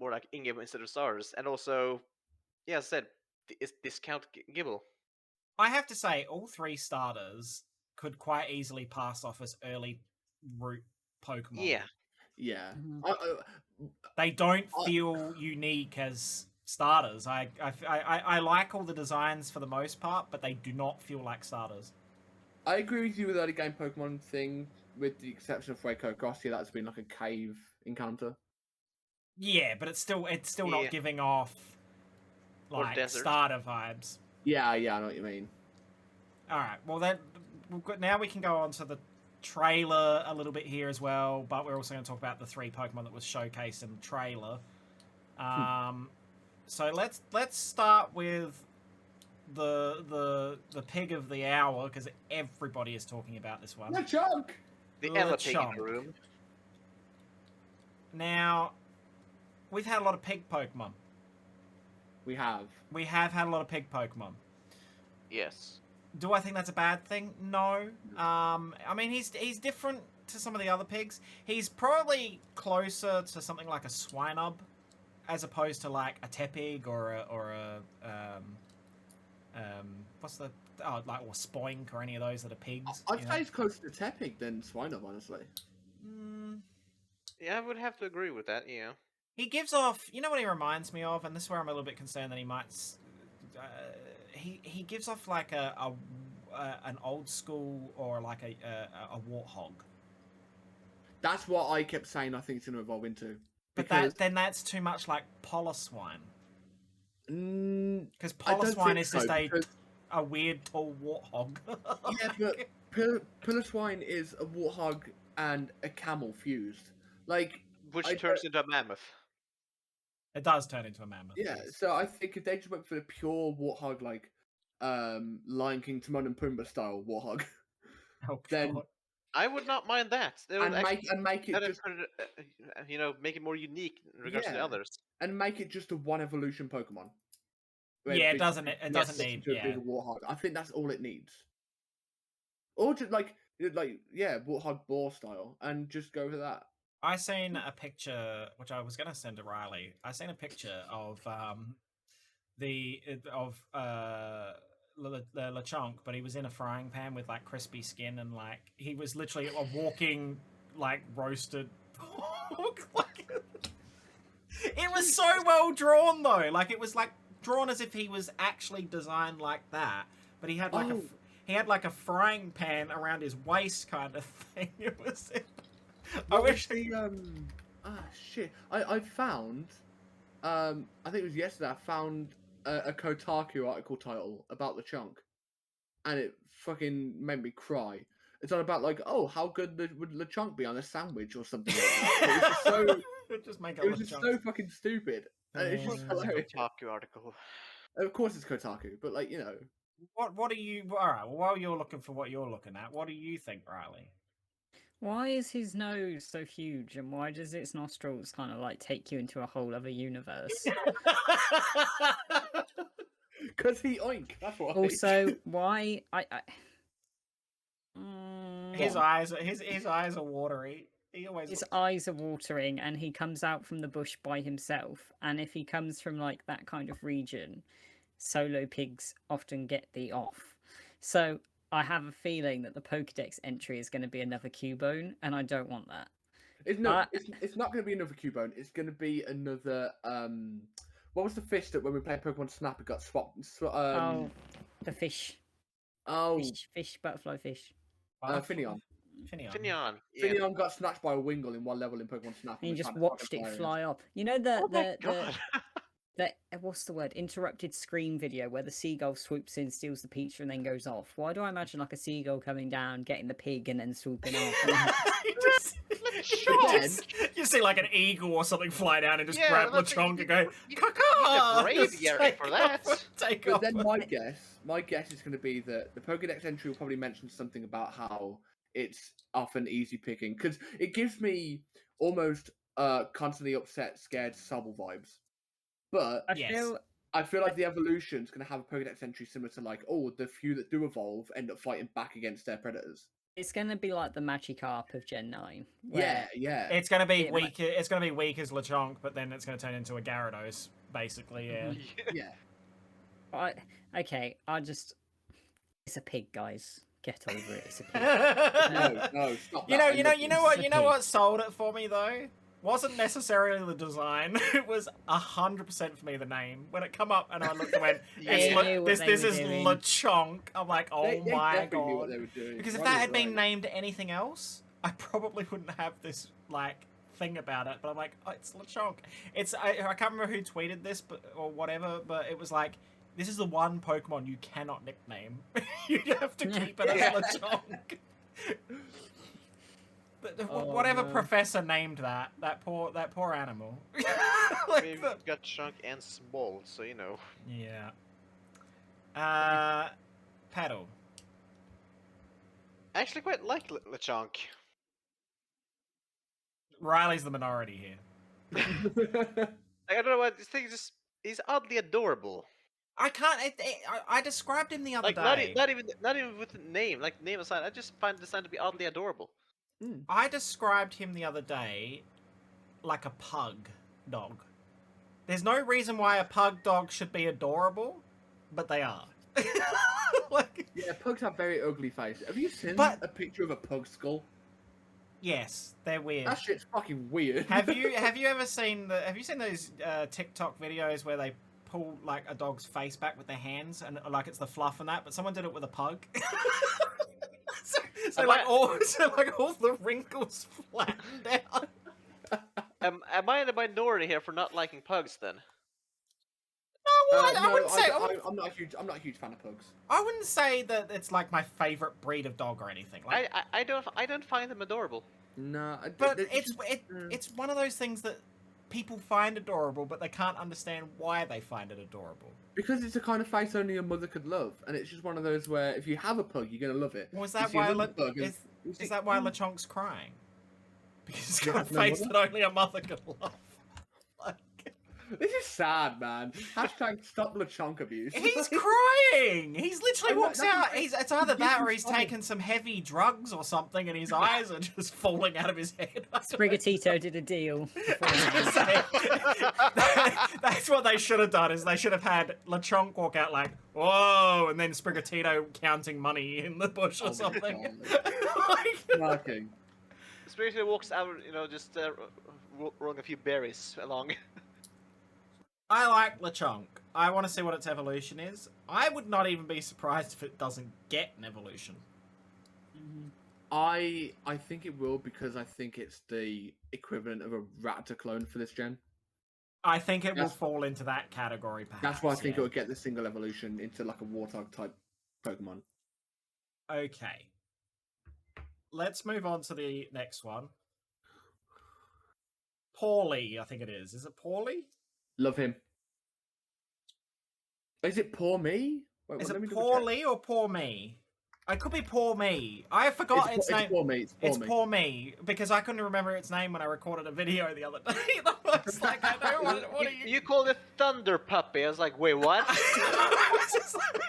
S4: more like in-game instead of stars, and also, yeah, as I said, it's discount Gibble.
S1: I have to say, all 3 starters could quite easily pass off as early route Pokemon.
S4: Yeah.
S2: Yeah.
S3: Mhm.
S1: They don't feel unique as starters. I like all the designs for the most part, but they do not feel like starters.
S2: I agree with you with early game Pokemon thing, with the exception of Fuecoco. Yeah, that's been like a cave encounter.
S1: Yeah, but it's still
S4: Yeah.
S1: not giving off
S4: Or
S1: like
S4: desert.
S1: starter vibes.
S2: Yeah, I know what you mean.
S1: All right, well then now we can go on to the trailer a little bit here as well, but we're also going to talk about the 3 Pokemon that was showcased in the trailer. So let's start with the pig of the hour, because everybody is talking about this one.
S2: Lechonk!
S4: The other pig in
S1: Lechonk.
S4: the room.
S1: Now, we've had a lot of pig Pokemon.
S2: We have.
S1: We have had a lot of pig Pokemon.
S4: Yes.
S1: Do I think that's a bad thing? No. I mean, he's different to some of the other pigs. He's probably closer to something like a Swinub, as opposed to like a Tepig or a what's the or Spoink or any of those that are pigs.
S2: I'd say it's closer to Tepig than Swinub, honestly.
S4: Yeah, I would have to agree with that. Yeah.
S1: He gives off. You know what he reminds me of, and this is where I'm a little bit concerned that he might. He gives off like an old school or like a warthog.
S2: That's what I kept saying. I think it's going to evolve into.
S1: But then that's too much like Polyswine. Because Polyswine is just a weird tall warthog.
S2: Yeah, but Piloswine is a warthog and a camel fused. Like,
S4: Which turns into a mammoth.
S1: It does turn into a mammoth.
S2: Yeah,
S1: yes.
S2: so I think if they just went for the pure warthog, like Lion King, Timon and Pumbaa style warthog, then
S1: God.
S4: I would not mind that. They
S2: and
S4: would
S2: make it just
S4: make it more unique in regards to the others.
S2: and make it just a one evolution Pokemon.
S1: Yeah, it doesn't need.
S2: To a bigger warthog. I think that's all it needs. Or just like warthog boar style, and just go for that.
S1: I seen a picture which I was going to send to Riley. I seen a picture of the Lechonk, but he was in a frying pan with like crispy skin, and like he was literally a walking like roasted pork. It was so well drawn though. Like it was like drawn as if he was actually designed like that, but he had like a frying pan around his waist kind of thing. It was. I wish
S2: shit. I found I think it was yesterday. I found a Kotaku article title about the chunk, and it fucking made me cry. It's on about like, oh, how good would Lechonk be on a sandwich or something like that. It was just so fucking stupid. And it's just hilarious.
S4: Kotaku article.
S2: Of course, it's Kotaku, but like
S1: What do you? All right. Well, while you're looking for what you're looking at, what do you think, Riley?
S3: Why is his nose so huge, and why does its nostrils kind of like take you into a whole other universe?
S2: Because he oink. That's why.
S3: Also, why
S1: His
S2: What?
S1: eyes are watery. He always
S3: his
S1: looks-
S3: eyes are watering, and he comes out from the bush by himself. And if he comes from like that kind of region, solo pigs often get the off. So I have a feeling that the Pokedex entry is going to be another Cubone, and I don't want that.
S2: It's not going to be another Cubone. It's going to be another. What was the fish that when we played Pokemon Snap it got swapped?
S3: Oh, the fish.
S2: Oh,
S3: Fish, butterfly fish.
S2: Finion.
S1: Finion.
S4: Finion. Yeah.
S2: Finion got snatched by a Wingull in one level in Pokemon Snap.
S3: And you
S2: we
S3: just
S2: found
S3: watched
S2: fucking
S3: it
S2: hilarious.
S3: fly up. You know the
S4: Oh my god.
S3: what's the word? Interrupted scream video where the seagull swoops in, steals the pizza, and then goes off. Why do I imagine like a seagull coming down, getting the pig, and then swooping off?
S1: You see like an eagle or something fly down and just
S4: Yeah,
S1: grab
S4: that's
S1: Lechonk
S4: like-
S1: and go,
S4: you
S1: "Caca!"
S4: need a
S1: Just
S4: braviary
S1: take
S4: for
S1: off-
S4: that.
S1: Take
S2: But
S1: off.
S2: then my guess is going to be that the Pokedex entry will probably mention something about how it's often easy picking because it gives me almost constantly upset, scared Sobble vibes. But
S3: I
S1: Yes.
S3: feel
S2: I feel like the evolution's going to have a Pokedex entry similar to like, oh, the few that do evolve end up fighting back against their predators.
S3: it's going to be like the Magikarp of Gen 9.
S2: Yeah, yeah.
S1: It's gonna be
S3: Yeah,
S1: weak. It's gonna be weak as Lechonk, but then it's gonna turn into a Gyarados, basically. Yeah.
S2: yeah.
S3: It's a pig, guys. Get over it. It's a pig.
S2: No, stop
S1: You
S2: that.
S1: know,
S2: I
S1: you
S2: love
S1: know
S2: it.
S1: what, you know what sold it for me though. Wasn't necessarily the design. It was 100% for me the name. When it come up and I looked and went,
S3: They knew what
S1: this
S3: they
S1: this
S3: were
S1: is
S3: doing.
S1: Lechonk. I'm like, oh
S2: They
S1: my
S2: definitely knew what
S1: god.
S2: they were doing.
S1: Because if
S2: Ronnie's
S1: that had been
S2: right.
S1: named anything else, I probably wouldn't have this like thing about it. But I'm like, oh, it's Lechonk. I can't remember who tweeted this, but or whatever. But it was like, this is the one Pokemon you cannot nickname. You have to keep it as
S4: Yeah.
S1: Lechonk.
S3: Oh,
S1: Whatever
S3: no.
S1: professor named that poor animal.
S4: I
S1: Like
S4: mean,
S1: the-
S4: we've got Chunk and Small, so you know.
S1: yeah. Petal.
S4: I actually quite like Lechonk.
S1: Riley's the minority here.
S4: I don't know what this thing is. Just he's oddly adorable.
S1: I can't. I described him the other
S4: Like
S1: day.
S4: not even with the name, like name aside. I just find the design to be oddly adorable.
S1: I described him the other day like a pug dog. There's no reason why a pug dog should be adorable, but they are. Like,
S2: Yeah, pugs have very ugly faces. Have you seen
S1: But-
S2: a picture of a pug skull?
S1: yes, they're weird.
S2: That shit's fucking weird.
S1: Have you ever seen have you seen those TikTok videos where they pull like a dog's face back with their hands and like it's the fluff and that, but someone did it with a pug. so like all the wrinkles flattened out.
S4: Am I in the minority here for not liking pugs then?
S1: No, I
S2: No,
S1: wouldn't say.
S2: I'm not a huge fan of pugs.
S1: I wouldn't say that it's like my favorite breed of dog or anything. Like,
S4: I don't find them adorable.
S2: No,
S1: but it's one of those things that people find adorable, but they can't understand why they find it adorable.
S2: because it's a kind of face only a mother could love, and it's just one of those where if you have a pug, you're gonna love it.
S1: Well, is
S2: You
S1: that
S2: see
S1: why
S2: another pug and
S1: is
S2: you see-
S1: that why Lechonk's crying? Because he's got a
S2: has no
S1: face
S2: mother?
S1: that only a mother could love. Like,
S2: This is sad, man. Hashtag stop Lechonk abuse.
S1: he's crying. He's literally
S2: I know,
S1: walks
S2: that's
S1: out.
S2: what-
S1: It's either
S2: he
S1: that or
S2: gives
S1: he's
S2: you trouble.
S1: taken some heavy drugs or something, and his eyes are just falling out of his head. I don't know.
S3: Sprigatito did a deal.
S1: I was gonna say, that's what they should have done. Is they should have had Lechonk walk out like, "Whoa," and then Sprigatito counting money in the bush or
S2: Oh my
S1: something.
S2: Fucking.
S4: Spiritually walks out, you know, just rolling a few berries along.
S1: I like Lechonk. I want to see what its evolution is. I would not even be surprised if it doesn't get an evolution.
S2: I think it will because I think it's the equivalent of a Rattata clone for this gen.
S1: I think it will
S2: That's-
S1: fall into that category, perhaps.
S2: That's why I think
S1: yeah.
S2: it will get the single evolution into like a Warthog type Pokemon.
S1: Okay. Let's move on to the next one. Paulie, I think it is. Is it Paulie?
S2: Love him. Is it poor me? Wait,
S1: Is
S2: let
S1: it
S2: me double check.
S1: Paulie or Poor Me? It could be Poor Me. I forgot its name.
S2: It's Poor Me.
S1: It's Poor Me because I couldn't remember its name when I recorded a video the other day. I was like, I know what are you?
S4: You called it Thunder Puppy. I was like, wait, what?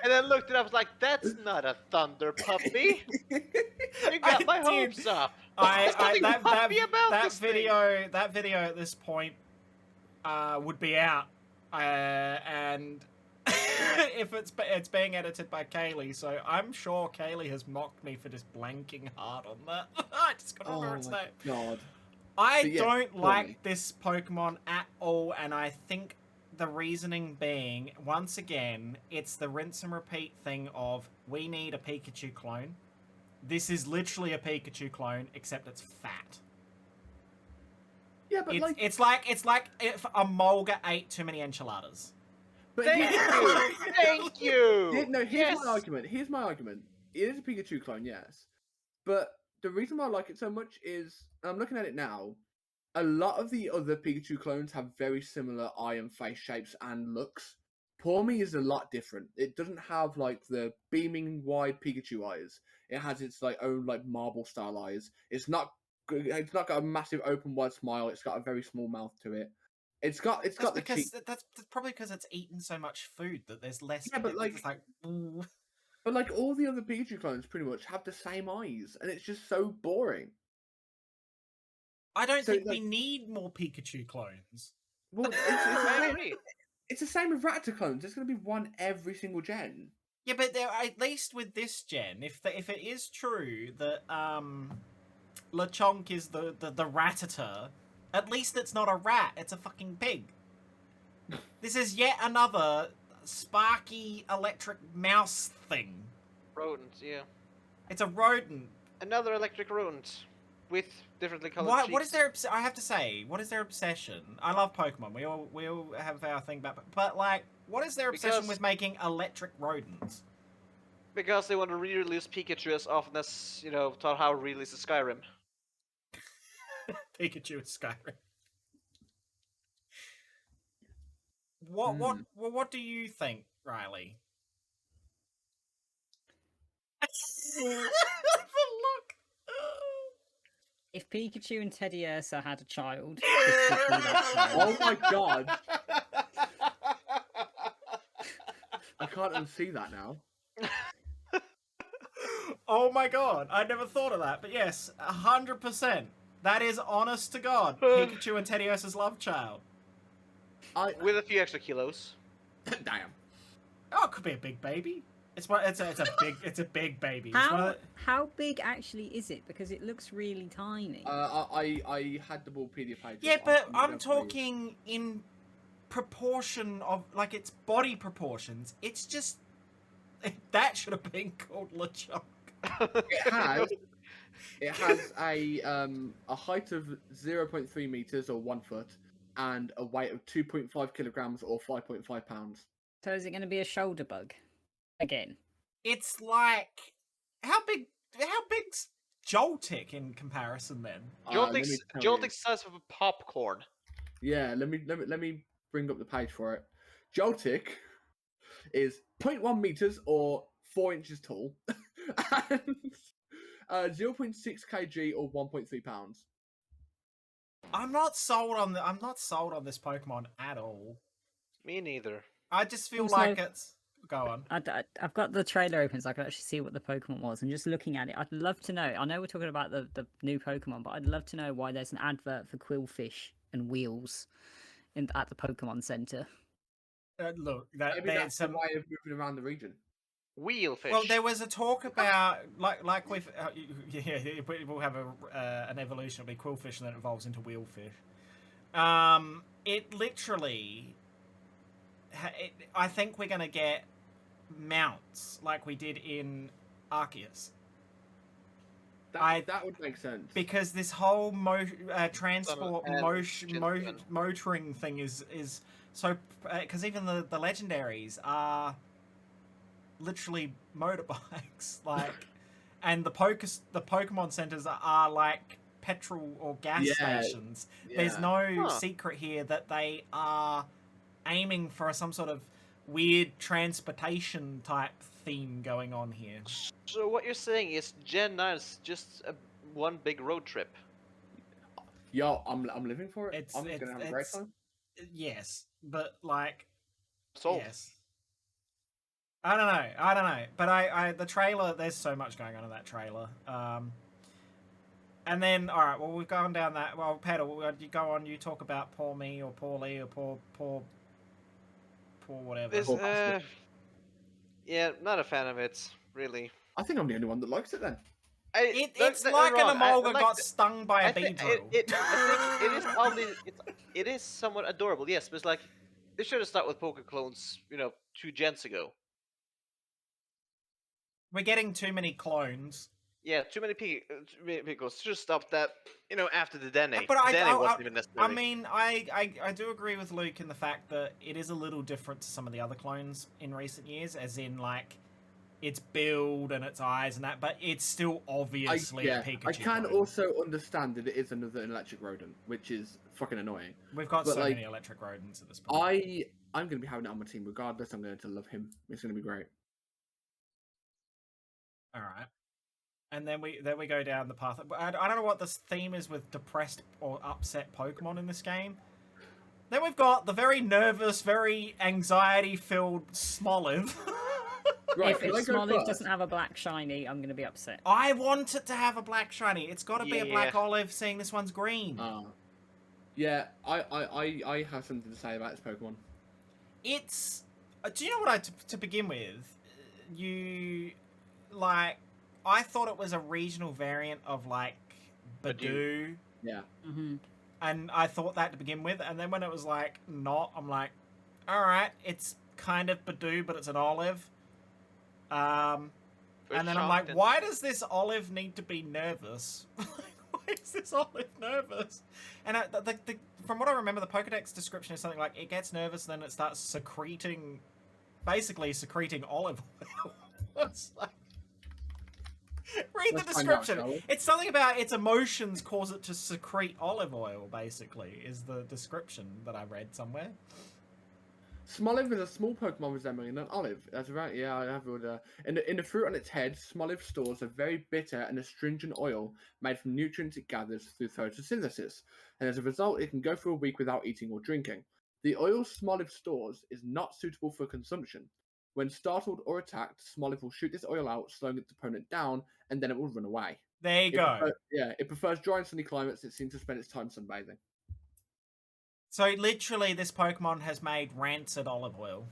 S4: And then looked it up. I was like, that's not a Thunder Puppy. You got my hopes up. There's nothing puppy about this thing.
S1: That video at this point would be out, and if it's being edited by Kaylee, so I'm sure Kaylee has mocked me for just blanking hard on that. I just got to remember its name.
S2: God.
S1: I don't like this Pokemon at all, and I think the reasoning being, once again, it's the rinse and repeat thing of, we need a Pikachu clone. This is literally a Pikachu clone, except it's fat.
S2: Yeah, but
S1: it's like if a Mulga ate too many enchiladas.
S2: But
S4: Thank you. Thank you.
S2: Here's my argument. Here's my argument. It is a Pikachu clone, yes. But the reason why I like it so much is, and I'm looking at it now, a lot of the other Pikachu clones have very similar eye and face shapes and looks. Poor Me is a lot different. It doesn't have like the beaming wide Pikachu eyes. It has its like own like marble style eyes. It's not got a massive open wide smile. It's got a very small mouth to it. It's got the cheek.
S1: That's probably because it's eaten so much food that there's less.
S2: Yeah, but
S1: it's like
S2: But like all the other Pikachu clones pretty much have the same eyes, and it's just so boring.
S1: I don't think we need more Pikachu clones.
S2: Well, it's the same with Raptor clones. There's going to be one every single gen.
S1: Yeah, but at least with this gen, if it is true that Lechonk is the Rattata, at least it's not a rat. It's a fucking pig. This is yet another sparky electric mouse thing.
S4: Rodent, yeah.
S1: It's a rodent.
S4: Another electric rodent with differently colored cheeks.
S1: What is their? I have to say, what is their obsession? I love Pokemon. We all have our thing about, but like, what is their obsession with making electric rodents?
S4: Because they want to re-release Pikachu as often as how releases Skyrim.
S1: Pikachu is Skyrim. What do you think, Riley? The look.
S3: If Pikachu and Teddiursa had a child, this would be that child.
S2: Oh my god! I can't unsee that now.
S1: Oh my god! I never thought of that, but yes, 100%. That is honest to God. Pikachu and Teddiursa's love child.
S4: With a few extra kilos.
S2: Damn.
S1: Oh, it could be a big baby. It's a big baby.
S3: How big actually is it? Because it looks really tiny.
S2: I had the Wikipedia page.
S1: Yeah, but I'm talking in proportion of like its body proportions. It's just that should have been called LeChuck.
S2: It has a height of 0.3 meters or 1 foot, and a weight of 2.5 kilograms or 5.5 pounds.
S3: So is it going to be a shoulder bug again?
S1: It's like how big's Joltik in comparison then?
S4: Joltik's size of a popcorn.
S2: Yeah, let me bring up the page for it. Joltik is 0.1 meters or 4 inches tall, and 0.6 kg or 1.3 pounds.
S1: I'm not sold on this Pokemon at all.
S4: Me neither.
S1: I just feel
S3: Also,
S1: like it's. Go on.
S3: I've got the trailer open so I can actually see what the Pokemon was, and just looking at it, I'd love to know. I know we're talking about the new Pokemon, but I'd love to know why there's an advert for Quillfish and wheels at the Pokemon Center.
S1: Look,
S2: Maybe that's a way of moving around the region.
S4: Wheelfish.
S1: Well, there was a talk about like with we'll have an evolution. It'll be Quillfish and then it evolves into Wheelfish. It literally. I think we're gonna get mounts like we did in Arceus.
S2: That would make sense
S1: because this whole transport motoring thing is so because even the legendaries are literally motorbikes and the Pokemon centers are like petrol or gas stations.
S2: Yeah.
S1: There's no secret here that they are aiming for some sort of weird transportation type theme going on here.
S4: So what you're saying is Gen 9 is just one big road trip.
S2: Yo, I'm living for it.
S1: It's
S2: I'm gonna have a great time.
S1: Yes, but like
S4: Sold.
S1: yes. I don't know. But I the trailer, there's so much going on in that trailer. And then, all right, well, we've gone down that. Well, Petal, you go on. You talk about poor me or poor Lee or poor whatever.
S4: Yeah, not a fan of it, really.
S2: I think I'm the only one that likes it then.
S1: It's like an Emolga got stung by a bee drill.
S4: I think it is probably it is somewhat adorable, yes, but it's like they should have started with Poke clones, 2 gens ago.
S1: We're getting too many clones.
S4: Yeah, too many people. Should have stopped that, after the Dene.
S1: But
S4: Dene wasn't even necessary.
S1: I mean, I do agree with Luke in the fact that it is a little different to some of the other clones in recent years, as in, like, its build and its eyes and that, but it's still obviously a Pikachu
S2: I can
S1: clone.
S2: also understand that it is another electric rodent, which is fucking annoying.
S1: We've got so many electric rodents at this point.
S2: I'm going to be having it on my team regardless. I'm going to love him. It's going to be great.
S1: All right. And then we go down the path. I don't know what this theme is with depressed or upset Pokemon in this game. Then we've got the very nervous, very anxiety-filled Smoliv.
S2: Right,
S3: if Smoliv doesn't have a black shiny, I'm going to be upset.
S1: I want it to have a black shiny. It's got to be a black olive, seeing this one's green.
S2: Yeah, I have something to say about this Pokemon.
S1: It's... do you know what to begin with? I thought it was a regional variant of, like, Badoo.
S2: Yeah.
S3: Mm-hmm.
S1: And I thought that to begin with, and then when it was, like, not, I'm like, alright, it's kind of Badoo, but it's an olive. And then I'm like, why does this olive need to be nervous? Why is this olive nervous? And from what I remember, the Pokedex description is something like, it gets nervous, and then it starts secreting olive oil. It's like... Read the description. It's something about its emotions cause it to secrete olive oil, basically, is the description that I read somewhere.
S2: Smoliv is a small Pokemon resembling an olive. That's right, yeah, I have order. In the fruit on its head, Smoliv stores a very bitter and astringent oil made from nutrients it gathers through photosynthesis, and as a result, it can go for a week without eating or drinking. The oil Smoliv stores is not suitable for consumption. When startled or attacked, Smoliv will shoot this oil out, slowing its opponent down, and then it will run away.
S1: There you go.
S2: It prefers dry and sunny climates. It seems to spend its time sunbathing.
S1: So literally, this Pokemon has made rancid olive oil.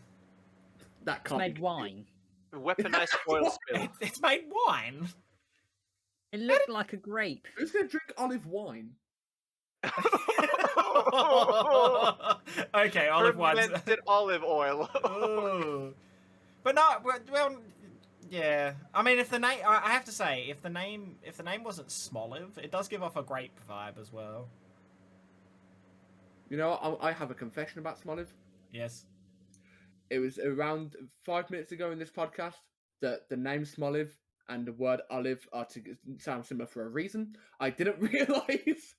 S2: That can't
S3: made wine.
S4: Weaponized oil spill.
S1: It's made wine.
S3: It looked like a grape.
S2: Who's going to drink olive wine?
S1: Okay, olive wine.
S4: Fermented olive oil.
S1: Ooh. But no, well, yeah. I mean, if the name, I have to say, if the name wasn't Smoliv, it does give off a grape vibe as well.
S2: You know, I have a confession about Smoliv.
S1: Yes.
S2: It was around 5 minutes ago in this podcast that the name Smoliv and the word olive are to sound similar for a reason. I didn't realize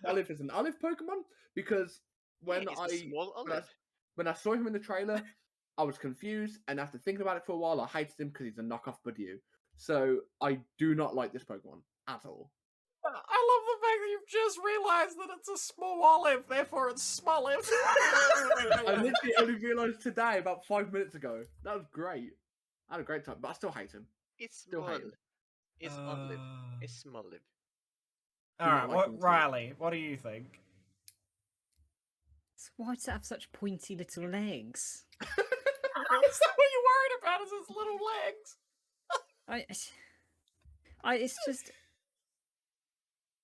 S2: Smoliv is an olive Pokemon because when I saw him in the trailer, I was confused, and after thinking about it for a while, I hated him because he's a knockoff Badoo. So I do not like this Pokemon at all.
S1: I love the fact that you've just realised that it's a small olive, therefore it's Smoliv.
S2: I literally only realised today, about 5 minutes ago. That was great. I had a great time, but I still hate him.
S4: It's
S2: still hate him.
S4: It's olive. It's Smoliv.
S1: Alright, Riley, what do you think?
S3: Why does it have such pointy little legs?
S1: Is that what you're worried about? Is its little legs?
S3: It's just.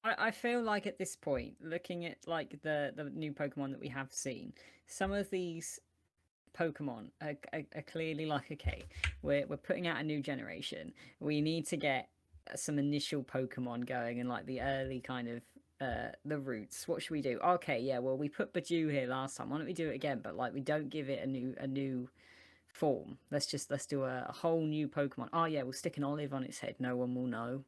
S3: I feel like at this point, looking at like the new Pokemon that we have seen, some of these Pokemon are clearly like, okay, we're putting out a new generation. We need to get some initial Pokemon going and like the early kind of the roots. What should we do? Okay, yeah, well we put Badoo here last time. Why don't we do it again? But like we don't give it a new form. Let's do a whole new Pokemon. Oh yeah, we'll stick an olive on its head. No one will know.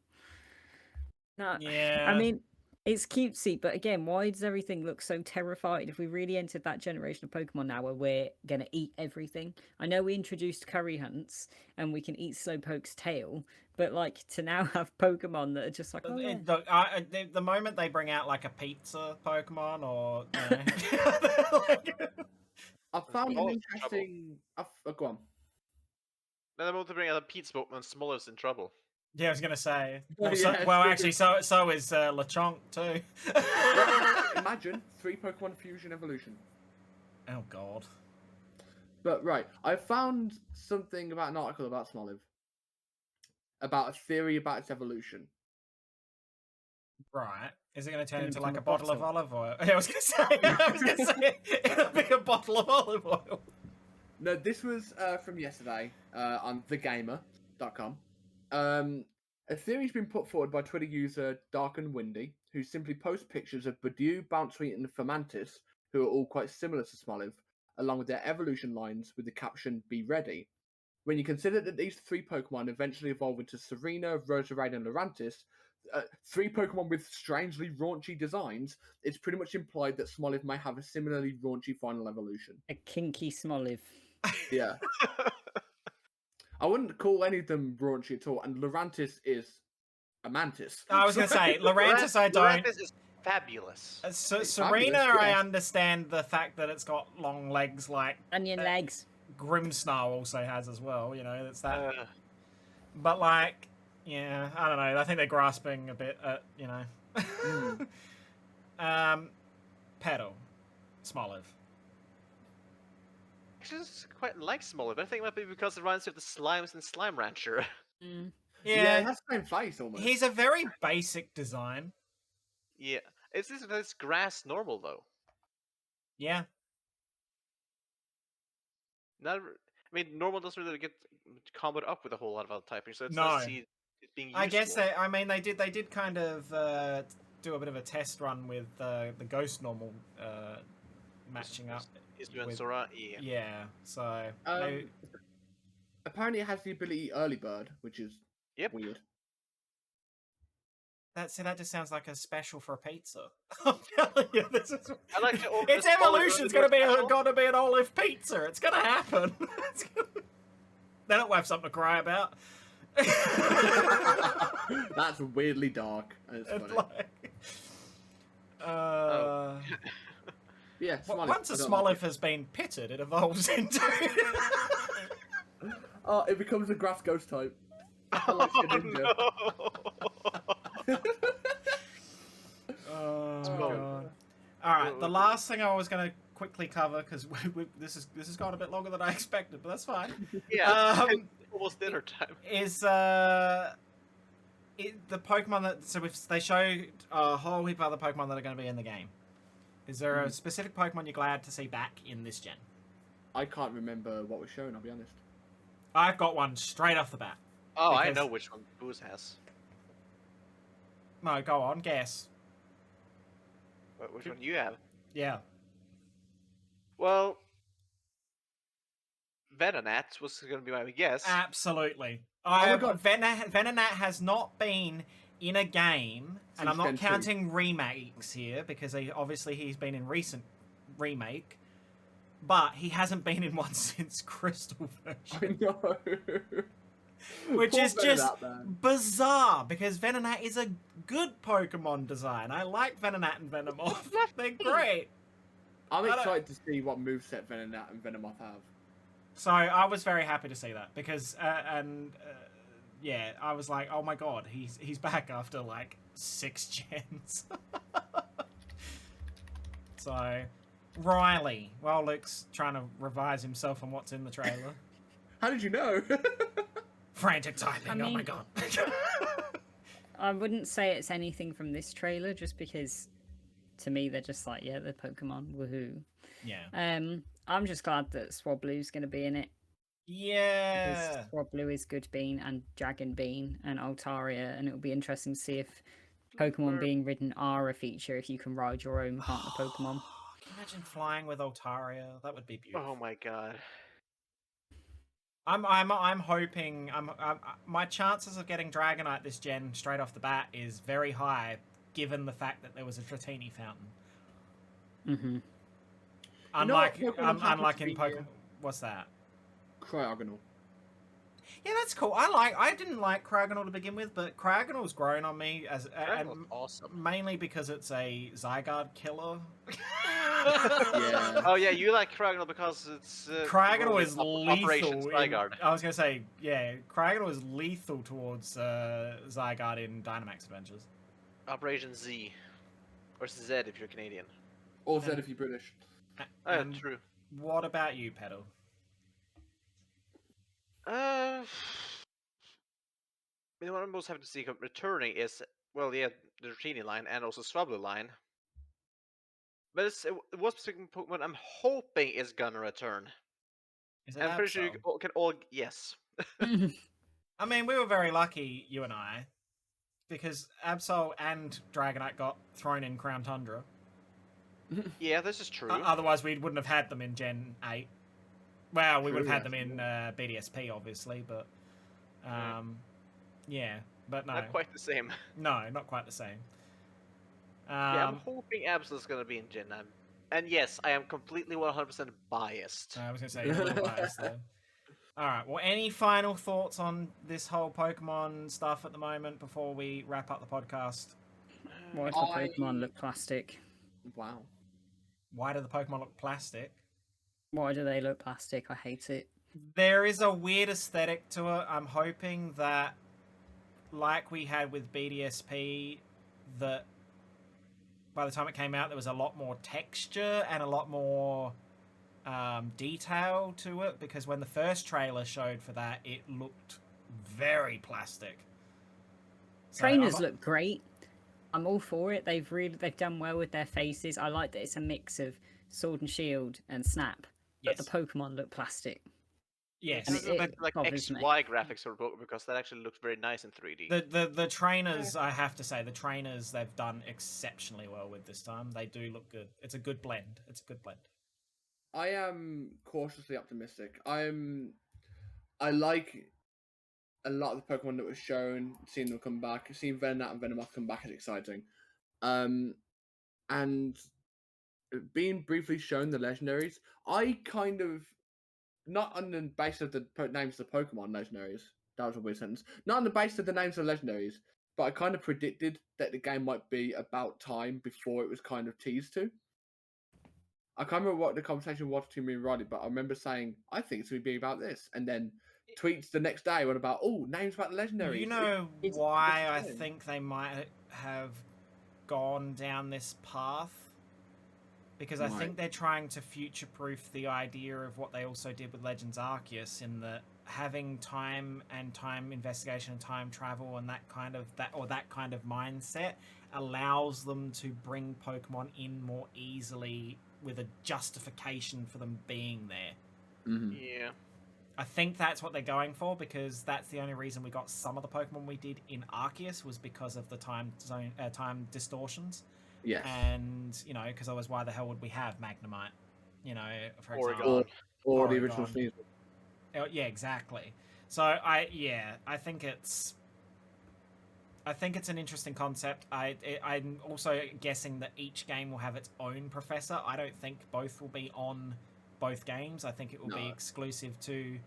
S3: No,
S1: yeah.
S3: I mean, It's cutesy, but again, why does everything look so terrified? If we really entered that generation of Pokemon now where we're going to eat everything. I know we introduced curry hunts and we can eat Slowpoke's tail, but like to now have Pokemon that are just like, oh yeah.
S1: Look, the moment they bring out like a pizza Pokemon or like,
S2: I found
S4: Oh,
S2: an
S4: it's trouble.
S2: interesting. Go on.
S4: Then I'm about to bring out a Pizza Pokemon. Smoliv's in trouble.
S1: yeah, I was gonna say.
S2: Oh,
S1: Well,
S2: yeah,
S1: well
S2: true.
S1: actually, so is Lechonk too.
S2: Imagine 3 Pokemon Fusion Evolution.
S1: Oh god.
S2: But right, I found something about an article about Smoliv. About a theory about its evolution.
S1: Right. Is it going to turn
S3: Turn
S1: into
S3: from
S1: like
S3: a
S1: a bottle of
S3: bottle.
S1: olive oil? I was going to say. I was going to say it'll be a bottle of olive oil.
S2: No, this was from yesterday on thegamer.com. A theory's been put forward by Twitter user Dark and Windy, who simply posts pictures of Bidoof, Bounsweet, and Fomantis, who are all quite similar to Smoliv, along with their evolution lines with the caption "Be ready." When you consider that these 3 Pokemon eventually evolve into Serena, Roserade, and Lurantis, 3 Pokemon with strangely raunchy designs, it's pretty much implied that Smoliv may have a similarly raunchy final evolution.
S3: A kinky Smoliv.
S2: Yeah. I wouldn't call any of them raunchy at all, and Lurantis is a mantis.
S1: I was going to say, Lurantis I don't.
S4: Lurantis is fabulous.
S2: It's
S1: Serena,
S2: fabulous,
S1: I
S2: yes.
S1: understand the fact that it's got long legs like
S3: Onion legs.
S1: Grimmsnarl also has as well, you know, it's that.
S4: Uh,
S1: But like, yeah, I don't know. I think they're grasping a bit at, you know. Petal. Smoliv.
S4: actually, I just quite like Smoliv. I think it might be because it reminds me of the Slimes and Slime Rancher.
S3: Mm.
S2: Yeah, it
S1: Yeah,
S2: has the same face almost.
S1: he's a very basic design.
S4: Yeah. It's this grass normal, though.
S1: Yeah.
S4: Not, I mean, normal doesn't really get comboed up with a whole lot of other typing, so it's
S1: No.
S4: nice to see it being useful.
S1: I guess they did kind of do a bit of a test run with the ghost normal matching up.
S4: Ismu and
S1: with-
S4: Sora, yeah.
S1: Yeah, so
S2: Um, apparently, it has the ability Early Bird, which is
S4: Yep.
S2: weird.
S1: that just sounds like a special for a pizza. I'm telling you, this is.
S4: I like to open
S1: Its
S4: the Smoliv
S1: evolution's
S4: Early
S1: gonna
S4: Bird special.
S1: be an olive pizza. It's gonna happen. Then it'll have something to cry about.
S2: That's weirdly dark. And it's
S1: It's
S2: funny.
S1: like,
S2: Yeah, Smoliv,
S1: once a
S2: I don't
S1: Smoliv
S2: like it.
S1: has been pitted, it evolves into.
S2: Oh, it becomes a grass ghost type. Like
S4: Oh,
S2: Shedinja.
S4: no.
S1: Oh,
S2: Oh,
S1: God. All right, the last thing I was going to quickly cover because this has gone a bit longer than I expected, but that's fine.
S4: Yeah,
S1: Um,
S4: it's almost dinner time.
S1: Is the Pokemon that they showed a whole heap of other Pokemon that are going to be in the game. Is there a specific Pokemon you're glad to see back in this gen?
S2: I can't remember what was shown, I'll be honest.
S1: I've got one straight off the bat.
S4: Oh, I
S1: because-
S4: know which one Booze has.
S1: No, go on, guess.
S4: Which one you have?
S1: Yeah.
S4: Well, Venonat was going to be my guess.
S1: Absolutely.
S2: my God.
S1: Venonat has not been in a game, and I'm not
S2: Gen 2.
S1: counting remakes here because he's been in recent remake, but he hasn't been in one since Crystal version,
S2: I know.
S1: which
S2: Poor
S1: is just
S2: Venonat, man.
S1: bizarre because Venonat is a good Pokemon design. I like Venonat and Venomoth. They're great.
S2: I'm
S1: I don't-
S2: excited to see what moveset Venonat and Venomoth have.
S1: So I was very happy to see that because yeah, I was like, oh my god, he's back after like 6 gens. So Riley, while Luke's trying to revise himself on what's in the trailer,
S2: How did you know?
S1: frantic typing.
S3: I
S1: Oh my
S3: mean-
S1: god.
S3: I wouldn't say it's anything from this trailer, just because to me they're just like, yeah, they're Pokemon, woohoo.
S1: Yeah.
S3: I'm just glad that Swablu's going to be in it.
S1: Yeah.
S3: Because Swablu is Good Bean and Dragon Bean and Altaria, and it'll be interesting to see if Pokemon being ridden are a feature if you can ride your own partner Pokemon.
S1: Can you imagine flying with Altaria? That would be beautiful.
S4: Oh my god.
S1: I'm hoping my chances of getting Dragonite this gen straight off the bat is very high given the fact that there was a Dratini fountain.
S3: Mm-hmm.
S1: Unlike,
S2: You know what Pokemon happens
S1: unlike
S2: to
S1: in
S2: be,
S1: Pokemon, what's that?
S2: Cryogonal.
S1: Yeah, that's cool. I didn't like Cryogonal to begin with, but Cryogonal's grown on me as and
S4: Cryogonal's awesome.
S1: mainly because it's a Zygarde killer.
S2: Yeah.
S4: Oh yeah, you like Cryogonal because it's
S1: Cryogonal is
S4: Operation
S1: lethal.
S4: Zygarde.
S1: I was gonna say, yeah, Cryogonal is lethal towards Zygarde in Dynamax Adventures.
S4: Operation Z, or Z if you're Canadian.
S2: Or Z if you're British.
S1: And
S4: True.
S1: what about you, Petal?
S4: I mean, what I'm most happy to see returning is, well, yeah, the Dratini line and also Swablu line. But it was specific Pokemon I'm hoping is gonna return.
S1: Is it
S4: I'm pretty sure you
S1: Absol?
S4: can all yes.
S1: I mean, we were very lucky, you and I, because Absol and Dragonite got thrown in Crown Tundra.
S4: Yeah, this is true.
S1: Otherwise, we wouldn't have had them in Gen 8. Well, we would have
S2: True,
S1: had them in
S2: actually.
S1: BDSP, obviously, but yeah, but no,
S4: Not quite the same.
S1: no, not quite the same.
S4: Yeah, I'm hoping Absol's gonna be in Gen 9. And yes, I am completely 100% biased.
S1: I was gonna say you're a little biased though. All right. Well, any final thoughts on this whole Pokemon stuff at the moment before we wrap up the podcast?
S3: Why do the Pokemon look plastic?
S2: Wow.
S1: Why do the Pokemon look plastic?
S3: Why do they look plastic? I hate it.
S1: There is a weird aesthetic to it. I'm hoping that, like we had with BDSP, that by the time it came out, there was a lot more texture and a lot more detail to it. Because when the first trailer showed for that, it looked very plastic. So
S3: Trainers look great. I'm all for it. They've done well with their faces. I like that it's a mix of Sword and Shield and Snap. But the Pokemon look plastic.
S1: Yes,
S4: And
S3: it
S4: like
S3: bothers me.
S4: XY graphics for Pokemon because that actually looks very nice in 3D.
S1: the trainers, I have to say, the trainers they've done exceptionally well with this time. They do look good. It's a good blend. It's a good blend.
S2: I am cautiously optimistic. I like a lot of the Pokemon that was shown, seeing them come back, seeing Venonat and Venomoth come back is exciting. And being briefly shown the legendaries, I kind of, not on the basis of the names of the Pokemon legendaries, that was a weird sentence, not on the basis of the names of the legendaries, but I kind of predicted that the game might be about time before it was kind of teased to. I can't remember what the conversation was between me and Roddy, but I remember saying, I think it's going to be about this. And then tweets the next day went about, oh, names about the legendaries.
S1: You know why I think they might have gone down this path? Because I think they're trying to future-proof the idea of what they also did with Legends Arceus, in that having time and time investigation and time travel and that kind of mindset allows them to bring Pokemon in more easily with a justification for them being there.
S2: Mm-hmm.
S4: Yeah.
S1: I think that's what they're going for, because that's the only reason we got some of the Pokemon we did in Arceus was because of the time distortions.
S2: Yes.
S1: And, you know, because otherwise why the hell would we have Magnemite? You know, for example.
S2: Or the original Sneasel.
S1: Yeah, exactly. So, I think it's an interesting concept. I'm also guessing that each game will have its own professor. I don't think both will be on both games. I think it will be exclusive to,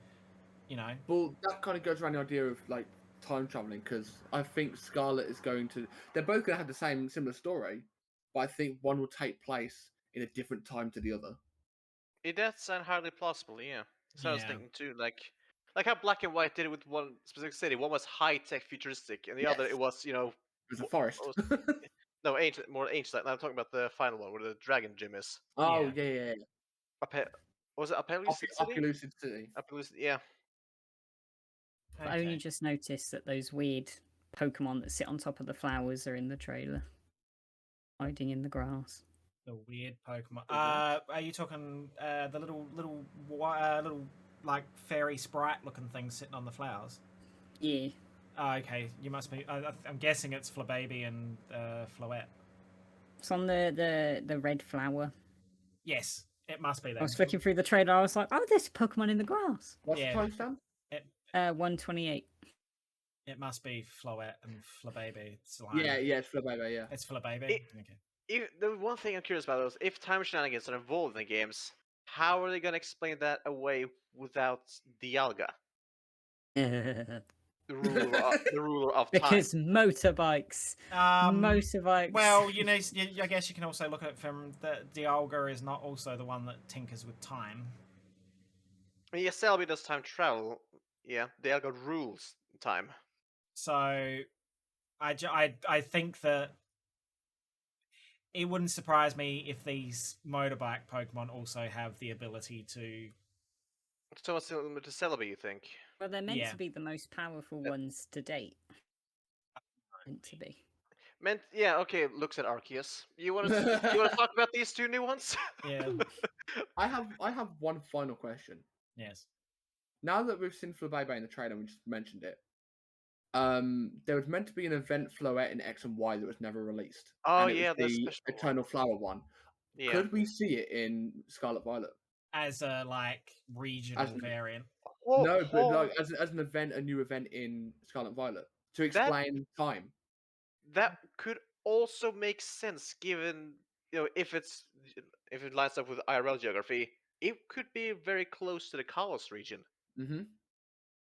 S1: you know.
S2: Well, that kind of goes around the idea of, like, time traveling, because I think Scarlet is going to... They're both going to have the same similar story, but I think one will take place in a different time to the other.
S4: That's entirely plausible, yeah. So I was thinking too, like how Black and White did it with one specific city. One was high-tech, futuristic, and the other it was, you know...
S2: It was a forest.
S4: No, more ancient. I'm talking about the final one, where the Dragon Gym is.
S2: Oh, yeah.
S4: Was it Apelucid City?
S2: Opelucid City.
S4: Apelucid, yeah.
S3: I only just noticed that those weird Pokemon that sit on top of the flowers are in the trailer, hiding in the grass.
S1: The weird Pokemon. Are you talking the little like fairy sprite looking things sitting on the flowers?
S3: Yeah.
S1: Oh, okay. You must be. I'm guessing it's Flababy and Floette.
S3: It's on the red flower.
S1: Yes, it must be that.
S3: I was flicking through the trailer. I was like, oh, there's Pokemon in the grass.
S2: What's the timestamp?
S3: 128.
S1: It must be Floette and Flababy.
S2: Yeah, it's Flababy, yeah.
S1: It's Flababy?
S4: It-
S1: Okay.
S4: The one thing I'm curious about is if time shenanigans are involved in the games, how are they going to explain that away without Dialga, the ruler of time?
S3: Because motorbikes. Motorbikes.
S1: Well, you know, I guess you can also look at it from that Dialga is not also the one that tinkers with time.
S4: I mean, yes, Selby does time travel. Yeah, Dialga rules time.
S1: So, I think that it wouldn't surprise me if these motorbike Pokemon also have the ability to.
S4: So what's similar to Celebi, you think?
S3: Well, they're meant
S1: Yeah.
S3: to be the most powerful ones to date. Meant to be.
S4: Yeah, okay, looks at Arceus. You want to talk about these two new ones?
S1: Yeah.
S2: I have one final question.
S1: Yes.
S2: Now that we've seen Flababy in the trailer, we just mentioned it. There was meant to be an event Floette in X and Y that was never released.
S4: Oh
S2: and it
S4: yeah,
S2: was
S4: the
S2: the
S4: special one.
S2: Eternal Flower one.
S4: Yeah.
S2: Could we see it in Scarlet Violet?
S1: As a regional variant.
S2: No, but like as an event, a new event in Scarlet Violet to explain time.
S4: That could also make sense, given if it lines up with IRL geography, it could be very close to the Kalos region.
S2: Mm-hmm.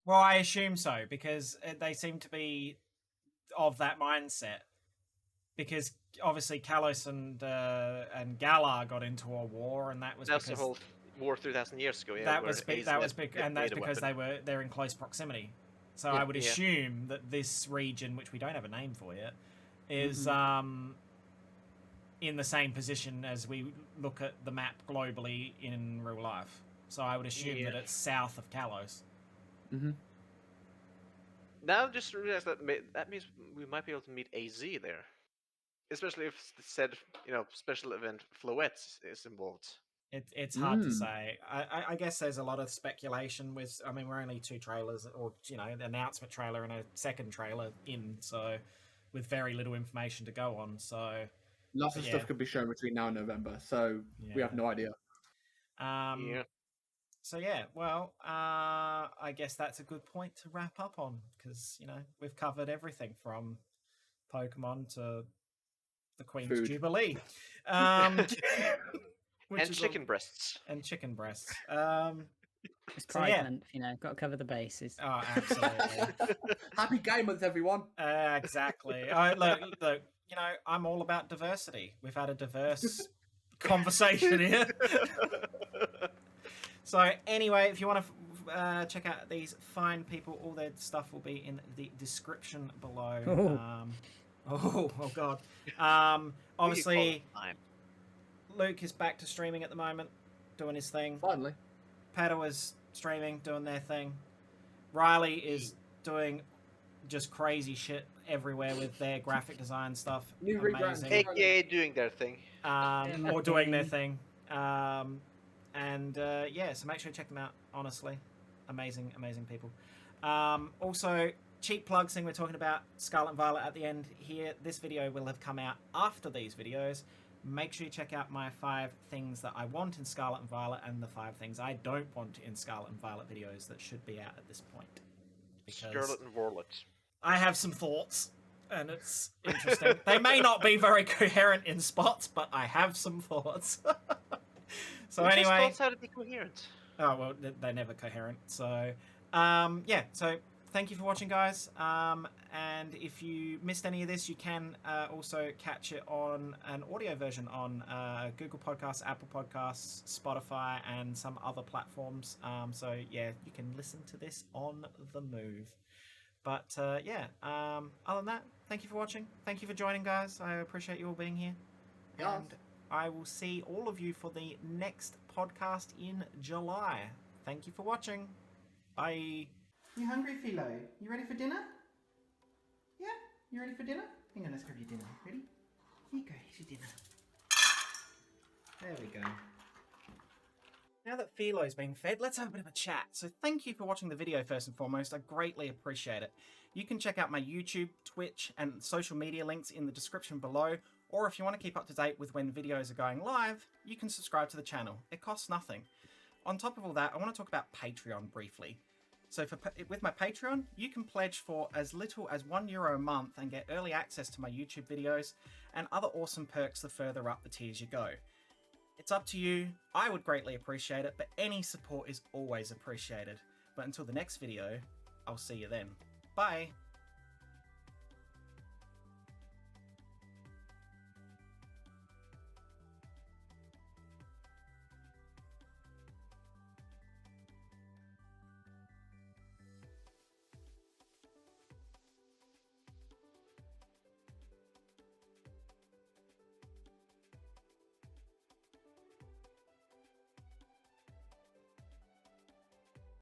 S1: Well, I assume so because they seem to be of that mindset. Because obviously Kalos and Galar got into a war, and that's
S4: the whole war 3,000 years ago. Yeah,
S1: and that's because they're in close proximity. So I would assume that this region, which we don't have a name for yet, is in the same position as we look at the map globally in real life. So I would assume that it's south of Kalos.
S2: Mm-hmm.
S4: Now I just realized that means we might be able to meet AZ there. Especially if said, special event Floette is involved.
S1: It's hard to say. I guess there's a lot of speculation with. I mean, we're only 2 trailers, or an announcement trailer and a second trailer in, so with very little information to go on. So
S2: lots of stuff could be shown between now and November. So we have no idea.
S1: So yeah, well, I guess that's a good point to wrap up on because we've covered everything from Pokemon to the Queen's Jubilee.
S4: And chicken breasts.
S1: And chicken breasts.
S3: It's Pride Month, got to cover the bases.
S1: Oh, absolutely.
S2: Happy Gay Month, everyone.
S1: Exactly. Look, I'm all about diversity. We've had a diverse conversation here. So anyway, if you want to check out these fine people, all their stuff will be in the description below. Oh God. Obviously, Luke is back to streaming at the moment, doing his thing.
S2: Finally.
S1: Petal is streaming, doing their thing. Riley is doing just crazy shit everywhere with their graphic design stuff. Amazing.
S4: AKA doing their thing.
S1: Or doing their thing. So make sure you check them out, honestly. Amazing people. Also, cheap plugs thing, we're talking about Scarlet Violet at the end here. This video will have come out after these videos. Make sure you check out my 5 things that I want in Scarlet and Violet and the 5 things I don't want in Scarlet and Violet videos that should be out at this point.
S4: Scarlet and Violet.
S1: I have some thoughts, and it's interesting. They may not be very coherent in spots, but I have some thoughts. So
S4: anyway,
S1: just
S4: thoughts how to be coherent.
S1: Oh well, they're never coherent. So So thank you for watching, guys. And if you missed any of this, you can also catch it on an audio version on Google Podcasts, Apple Podcasts, Spotify, and some other platforms. So yeah, you can listen to this on the move. But other than that, thank you for watching. Thank you for joining, guys. I appreciate you all being here.
S2: Yes.
S1: And I will see all of you for the next podcast in July. Thank you for watching. Bye. You hungry, Philo? You ready for dinner? Yeah? You ready for dinner? Hang on, let's grab your dinner. Ready? Here you go, here's your dinner. There we go. Now that Philo's been fed, let's have a bit of a chat. So thank you for watching the video first and foremost. I greatly appreciate it. You can check out my YouTube, Twitch, and social media links in the description below. Or if you want to keep up to date with when videos are going live, you can subscribe to the channel. It costs nothing. On top of all that, I want to talk about Patreon briefly. So with my Patreon, you can pledge for as little as €1 a month and get early access to my YouTube videos and other awesome perks the further up the tiers you go. It's up to you. I would greatly appreciate it, but any support is always appreciated. But until the next video, I'll see you then. Bye!